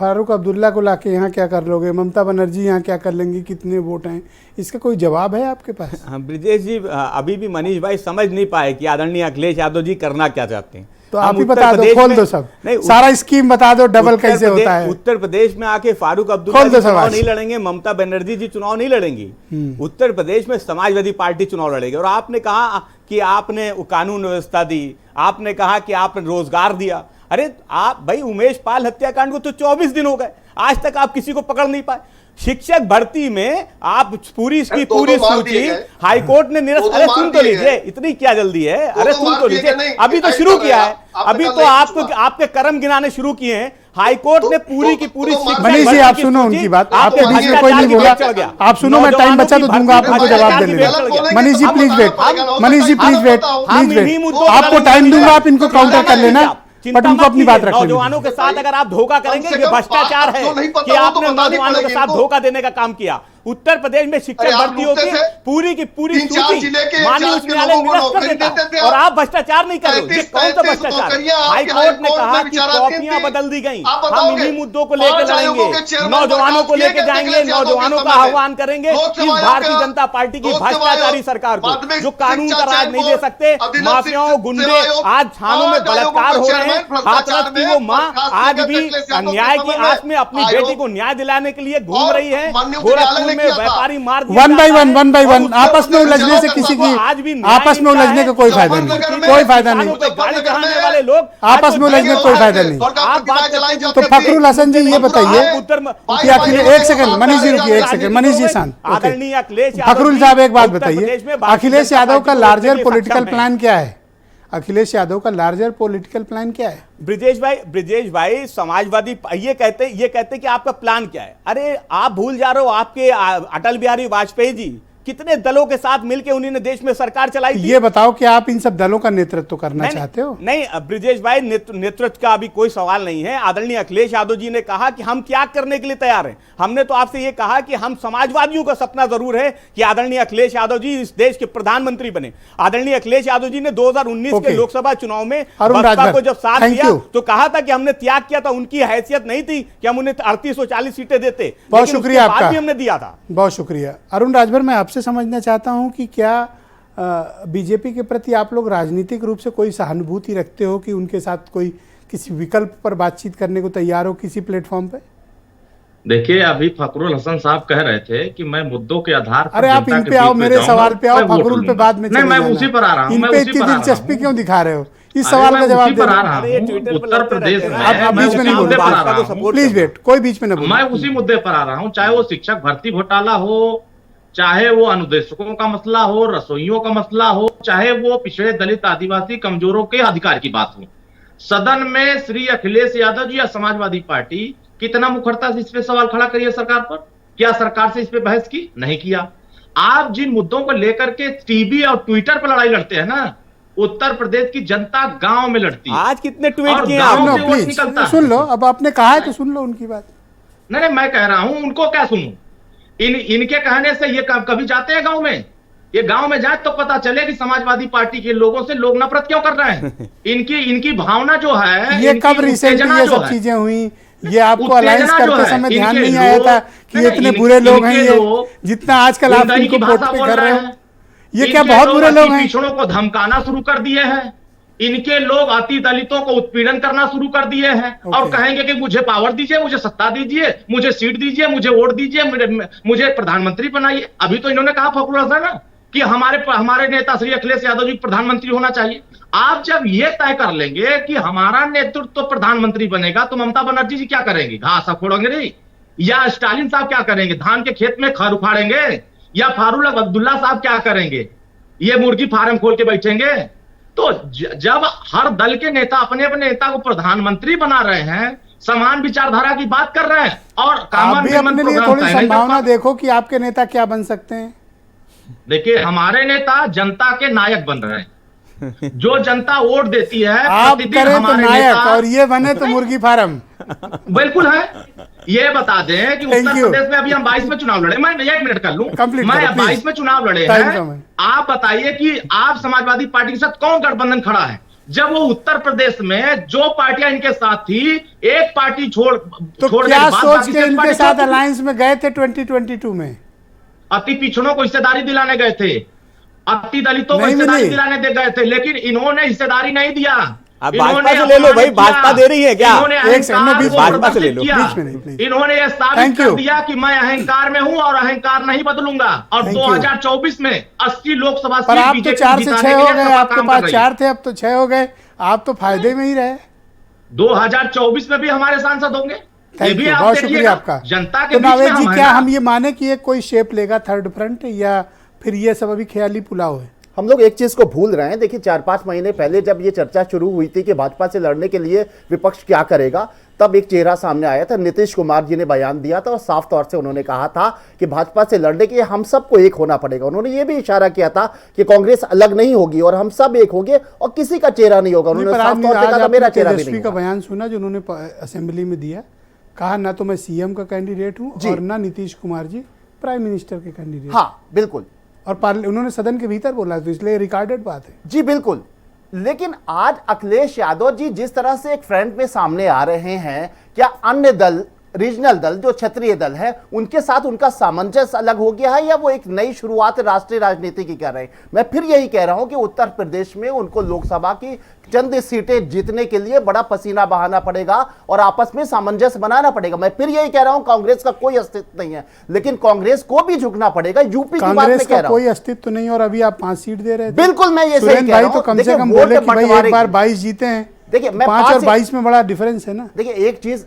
फारूक अब्दुल्ला को लाके यहाँ क्या कर लोगे, ममता बनर्जी यहाँ क्या कर लेंगी, कितने वोट हैं, इसका कोई जवाब है आपके पास? हाँ ब्रिजेश जी, अभी भी मनीष भाई समझ नहीं पाए कि आदरणीय अखिलेश यादव जी करना क्या चाहते हैं। तो हम आप ही उत्तर बता दो, प्रदेश खोल में- दो सब, नहीं, सारा स्कीम बता दो, डबल उत्तर कैसे प्रदेश- होता है। उत्तर प्रदेश में आके फारूक अब्दुल्ला खोल दो जी चुनाव सवाल। नहीं लड़ेंगे, ममता बनर्जी जी चुनाव नहीं लड़ेंगी। उत्तर प्रदेश में समाजवादी पार्टी चुनाव लड़ेगी। और आपने कहा कि आपने कानून व्यवस्था दी, आपने कहा कि आपने रोजगार दिया। अरे आप भाई, उमेश पाल हत्याकांड को तो 24 दिन हो गए, आज तक आप किसी को पकड़ नहीं पाए। शिक्षक भर्ती में आप पूरी इसकी पूरी सूची हाईकोर्ट ने निरस्त। अरे सुन तो लीजिए, इतनी क्या जल्दी है? अरे सुन तो लीजिए, अभी तो शुरू किया है, अभी तो आपको आपके कर्म गिनाने शुरू किए हैं। हाईकोर्ट ने पूरी की पूरी मनीष जी, आप सुनो उनकी बात, आपके बीच में कोई नहीं बोला। आप सुनो, मैं टाइम बचा तो दूंगा, आप उनको जवाब दे लेना। Manish ji please wait, Manish ji please wait, please wait, आपको टाइम दूंगा, आप इनको काउंटर कर लेना, बट उनको अपनी बात रखनी। नौजवानों के साथ अगर आप धोखा करेंगे, ये भ्रष्टाचार है कि आपने नौजवानों के साथ धोखा देने का काम किया। उत्तर प्रदेश में शिक्षक भर्ती होती है, पूरी की पूरी सूची माननीय उच्च न्यायालय निरस्त कर देता है, और आप भ्रष्टाचार नहीं कर रहे हो। ये कौन सा भ्रष्टाचार? हाईकोर्ट ने कहा कि कॉपियां बदल दी गई। हम इन्हीं मुद्दों को लेकर लड़ेंगे, नौजवानों को लेकर जाएंगे, नौजवानों का आह्वान करेंगे इस भारतीय जनता पार्टी की भ्रष्टाचारी सरकार को, जो कानून का राज नहीं दे सकते। माफियाओं, गुंडे आज थानों में बलात्कार हो रहे हैं। हाथरस की वो माँ आज भी न्याय की आस में अपनी बेटी को न्याय दिलाने के लिए घूम रही है। गोरखपुर में व्यापारी मार दिया वन बाई जाता वन, है। वन बाई वन, और आपस में उत्तर उलझने से प्रदेश किसी में आज भी की न्याय आपस में मिलता उलझने है। का कोई फायदा नहीं, कोई फायदा नहीं, किसानों पे गाड़ी चढ़ाने वाले लोग आपस में उलझने का कोई फायदा नहीं। आप बात करते हैं तो फखरुल हसन जी ये बताइए उत्तर कि अखिलेश, एक सेकंड मनीष जी रुकिए, एक सेकंड मनीष जी शांत। आदरणीय अखिलेश यादव फखरुल जी साहब एक बात उत्तर बताइए, प्रदेश में भारतीय अखिलेश जनता यादव पार्टी का को लार्जर रोकने के पॉलिटिकल सक्षम हैं। प्लान क्या है? अखिलेश यादव का लार्जर पॉलिटिकल प्लान क्या है? ब्रिजेश भाई समाजवादी ये कहते कि आपका प्लान क्या है? अरे आप भूल जा रहे हो, आपके अटल बिहारी वाजपेयी जी कितने दलों के साथ मिलकर उन्होंने देश में सरकार चलाई थी। ये बताओ कि आप इन सब दलों का नेतृत्व करना चाहते हो? नहीं ब्रिजेश भाई, नेतृत्व का अभी कोई सवाल नहीं है। आदरणीय अखिलेश यादव जी ने कहा कि हम त्याग करने के लिए तैयार हैं। हमने तो आपसे ये कहा कि हम समाजवादियों का सपना जरूर है कि आदरणीय अखिलेश यादव जी इस देश के प्रधानमंत्री बने। आदरणीय अखिलेश यादव जी ने 2019 के लोकसभा चुनाव में बसपा को जब साथ दिया तो कहा था कि हमने त्याग किया था। उनकी हैसियत नहीं थी कि हम उन्हें 38 और 40 सीटें देते। बहुत शुक्रिया आपका, हमने दिया था। बहुत शुक्रिया। अरुण राजभर, मैं आपसे समझना चाहता हूं कि क्या बीजेपी के प्रति आप लोग राजनीतिक रूप से कोई सहानुभूति रखते हो कि उनके साथ कोई किसी विकल्प पर बातचीत करने को तैयार हो किसी प्लेटफॉर्म पे? देखिए, अभी फखरुल हसन साहब कह रहे थे कि मैं मुद्दों के आधार पर, अरे आप इन पे आओ, मेरे सवाल पे आओ, फखरुल पे बाद में नहीं, मैं उसी पर आ रहा हूँ। इन पे इतनी दिलचस्पी क्यों दिखा रहे हो? इस सवाल का जवाब दे। उत्तर प्रदेश में आप बीच में नहीं बोलो, प्लीज वेट, कोई बीच में नहीं बोलो। मैं उसी मुद्दे पर आ रहा हूँ, चाहे वो शिक्षक भर्ती घोटाला हो, चाहे वो अनुदेशकों का मसला हो, रसोइयों का मसला हो, चाहे वो पिछड़े दलित आदिवासी कमजोरों के अधिकार की बात हो। सदन में श्री अखिलेश यादव जी या समाजवादी पार्टी कितना मुखरता से इस पे सवाल खड़ा करिए सरकार पर? क्या सरकार से इस पे बहस की? नहीं किया। आप जिन मुद्दों को लेकर के टीवी और ट्विटर पर लड़ाई लड़ते हैं ना, उत्तर प्रदेश की जनता गांव में लड़ती है। आज कितने ट्वीट और किए गांव आपने? से वोट प्लीज निकलता है। सुन लो, अब आपने कहा है तो सुन लो उनकी बात। नहीं, मैं कह रहा हूं, उनको क्या सुनूं? इनके कहने से ये कभी जाते हैं गांव में? ये गांव में जाए तो पता चले कि समाजवादी पार्टी के लोगों से लोग नफरत क्यों कर रहे हैं। इनकी भावना जो है, ये इनकी कब रिसेंटली उत्तेजना ये जो सब है, चीजें हुई? ये आपको उत्तेजना अलायंस जो करते है, समय ध्यान इनके नहीं आया था कि ये लोग- इतने नहीं, बुरे लोग हैं इनके ये, लोग जितना आजकल आप गुंडाई की इनको भाषा पोर्ट्रे बोल कर रहे रहे हो? हैं। ये क्या इनके बहुत लोग बुरे अति लोग हैं? पिछड़ों को धमकाना शुरू कर दिए हैं। इनके लोग अति दलितों को उत्पीड़न करना शुरू कर दिए हैं और Okay. कहेंगे कि मुझे पावर दीजिए, मुझे सत्ता दीजिए, मुझे सीट दीजिए, मुझे वोट दीजिए, मुझे प्रधानमंत्री बनाइए। अभी तो इन्होंने कहा फखरुल हसन कि हमारे नेता श्री अखिलेश यादव जी प्रधानमंत्री होना चाहिए। आप जब ये तय कर लेंगे कि हमारा नेतृत्व तो प्रधानमंत्री बनेगा, तो ममता बनर्जी जी क्या करेंगे? घास खोड़ेंगे नहीं? या स्टालिन साहब क्या करेंगे? धान के खेत में खर उखाड़ेंगे? या फारूक अब्दुल्ला साहब क्या करेंगे? ये मुर्गी फार्म खोल के बैठेंगे? तो जब हर दल के नेता अपने अपने नेता को प्रधानमंत्री बना रहे हैं, समान विचारधारा की बात कर रहे हैं और आप कॉमन भी मैन अपने लिए प्रोग्राम थोड़ी तय नहीं कर संभावना पाते। देखो कि आपके नेता क्या बन सकते हैं। देखिए, हमारे नेता जनता के नायक बन रहे हैं। जो जनता वोट देती है, आप प्रतिदिन करें तो हमारे नायक नेता और ये बने तो मुर्गी फार्म। बिल्कुल है। ये बता दें कि Thank उत्तर you. प्रदेश में अभी हम 22 में चुनाव लड़े। मैं 1 मिनट कर लूं। Complete मैं करो, please. 22 में चुनाव लड़े Time हैं। कम है। आप बताइए कि आप समाजवादी पार्टी के साथ कौन गठबंधन खड़ा है? जब वो उत्तर प्रदेश में जो पार्टियां इनके साथ थी, एक पार्टी तो छोड़ने क्या के बाद सोच बाकी के सब इनके पार्टी साथ छोड़ दी। अलायंस में गए थे 2022 में? अति पिछड़ों को हिस्सेदारी दिलाने गए थे, अति दलितों को नहीं हिस्सेदारी मिली। दिलाने दे गए थे, लेकिन इन्होंने हिस्सेदारी नहीं दिया। आप इन्होंने भाजपा से ले लो भाई, अपमानित किया। भाजपा दे रही है क्या? इन्होंने एक सेकंड में अहंकार बीच को में भाजपा से ले लो। प्रदर्शित किया। बीच में नहीं, please. इन्होंने यह साबित Thank कर you. दिया कि मैं अहंकार में हूं और अहंकार नहीं बदलूंगा। और Thank you. 2024 में 80 लोकसभा पर सीट आप तो बीजेपी 4 से जिताने 6 के हो लिए गए, सफल आपके काम पास कर रही है। 4 थे, अब तो 6 हो गए। आप तो फायदे में ही रहे। 2024 में भी हमारे सांसद होंगे। ये थैंक भी यू, आप बहुत देखिएगा। शुक्रिया आपका। जनता के तो बीच में नावेद जी, हम हैं क्या ना। हम ये माने कि ये कोई शेप लेगा थर्ड फ्रंट, या फिर ये सब अभी ख्याली पुलाव है? हम लोग एक चीज को भूल रहे हैं। देखिए 4-5 महीने पहले जब ये चर्चा शुरू हुई थी कि भाजपा से लड़ने के लिए विपक्ष क्या करेगा, तब एक चेहरा सामने आया था। नीतीश कुमार जी ने बयान दिया था और साफ तौर से उन्होंने कहा था कि भाजपा से लड़ने के लिए हम सबको एक होना पड़ेगा। उन्होंने ये भी इशारा किया था कि कांग्रेस अलग नहीं होगी और हम सब एक होंगे और किसी का चेहरा नहीं होगा। उन्होंने पर साफ तौर से कहा था मेरा चेहरा भी तेजस्वी नहीं का होगा। बयान सुना जो उन्होंने असेंबली में दिया? कहा ना तो मैं सीएम का कैंडिडेट हूं जी। और ना नीतीश कुमार जी प्राइम मिनिस्टर के कैंडिडेट। हाँ बिल्कुल और उन्होंने सदन के भीतर बोला, तो इसलिए रिकॉर्डेड बात है। जी बिल्कुल। लेकिन आज अखिलेश यादव जी जिस तरह से एक फ्रंट में सामने आ रहे हैं, क्या अन्य दल, रीजनल दल जो क्षेत्रीय दल है, उनके साथ उनका सामंजस्य अलग हो गया है, या वो एक नई शुरुआत राष्ट्रीय राजनीति की कर रहे हैं? मैं फिर यही कह रहा हूं कि उत्तर प्रदेश में उनको लोकसभा की चंद सीटें जीतने के लिए बड़ा पसीना बहाना पड़ेगा और आपस में सामंजस्य बनाना पड़ेगा। मैं फिर यही कह रहा हूं, कांग्रेस का कोई अस्तित्व नहीं है, लेकिन कांग्रेस को भी झुकना पड़ेगा। यूपी की बात कांग्रेस मैं कह का रहा हूं। कोई अस्तित्व नहीं, और अभी आप 5 सीट दे रहे थे। बिल्कुल मैं ये सही सुरेंद्र कह भाई रहा तो हूं। कम से देखिए, कम वोट बोले कि भाई बंटवारे एक बार की- 22 जीते हैं। देखिए, मैं 5 पांच और से- 22 में बड़ा डिफरेंस है ना। देखिए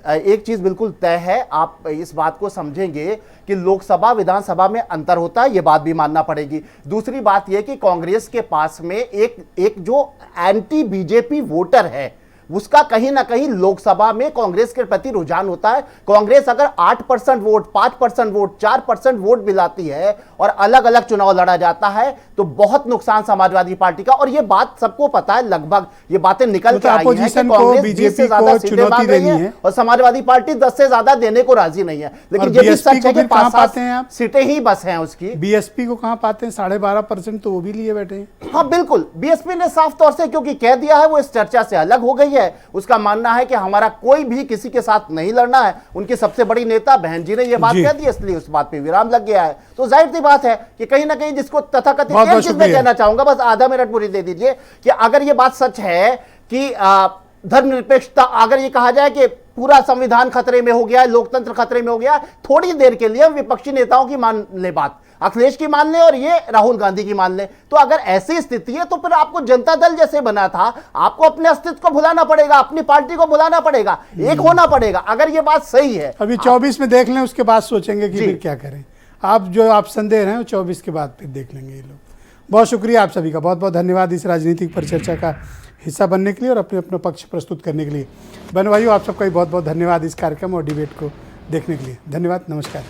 एक चीज बिल्कुल तय है, आप इस बात को समझेंगे कि लोकसभा विधानसभा में अंतर होता है, ये बात भी मानना पड़ेगी। दूसरी बात यह कि कांग्रेस के पास में एक जो एंटी बीजेपी वोटर है, उसका कहीं ना कहीं लोकसभा में कांग्रेस के प्रति रुझान होता है। कांग्रेस अगर 8% वोट, 5% वोट, 4% वोट भी लाती है और अलग अलग चुनाव लड़ा जाता है, तो बहुत नुकसान समाजवादी पार्टी का। और ये बात सबको पता है, लगभग ये बातें निकल के आई हैं कि अपोजिशन को, कांग्रेस 20 बीजेपी से ज्यादा को सीटें चुनौती मांग रही देनी है है। और समाजवादी पार्टी 10 से ज्यादा देने को राजी नहीं है। लेकिन और ये भी BSP सच को है कि फिर कहां 5-7 पाते हैं आप? सीटें ही बस हैं उसकी। बीएसपी को कहां पाते हैं? 12.5% तो वो भी लिए बैठे हैं। हाँ बिल्कुल, बीएसपी ने साफ तौर से क्योंकि कह दिया है, वो इस चर्चा से अलग हो गई है। उसका मानना है कि हमारा कोई भी किसी के साथ नहीं लड़ना है। उनकी सबसे बड़ी नेता बहन जी ने यह बात जी। कह दी, इसलिए उस बात पे विराम लग गया है। तो जाहिर सी बात है कि कहीं ना कहीं जिसको तथाकथित, बहुत एक बहुत चीज मैं शुक्रिया। कहना चाहूंगा, बस आधा मिनट पूरी दे दीजिए, कि अगर ये बात सच है कि धर्मनिरपेक्षता, अगर ये कहा जाए कि पूरा संविधान खतरे में हो गया है, लोकतंत्र खतरे में हो गया है, थोड़ी देर के लिए हम विपक्षी नेताओं की मान ले बात, अखिलेश की मान ले और ये राहुल गांधी की मान ले, तो अगर ऐसी स्थिति है तो फिर आपको जनता दल जैसे बना था, आपको अपने अस्तित्व को भुलाना पड़ेगा, अपनी पार्टी को भुलाना पड़ेगा, एक होना पड़ेगा। अगर ये बात सही है, अभी 24 में देख लें, उसके बाद सोचेंगे कि जी। फिर क्या करें। आप जो आप संदेह रहे हैं 24 के बाद फिर देख लेंगे ये लोग। बहुत शुक्रिया आप सभी का, बहुत बहुत धन्यवाद इस राजनीतिक परिचर्चा का हिस्सा बनने के लिए और अपने अपना पक्ष प्रस्तुत करने के लिए। बहन भाइयों, आप सबका भी बहुत बहुत धन्यवाद इस कार्यक्रम और डिबेट को देखने के लिए। धन्यवाद, नमस्कार।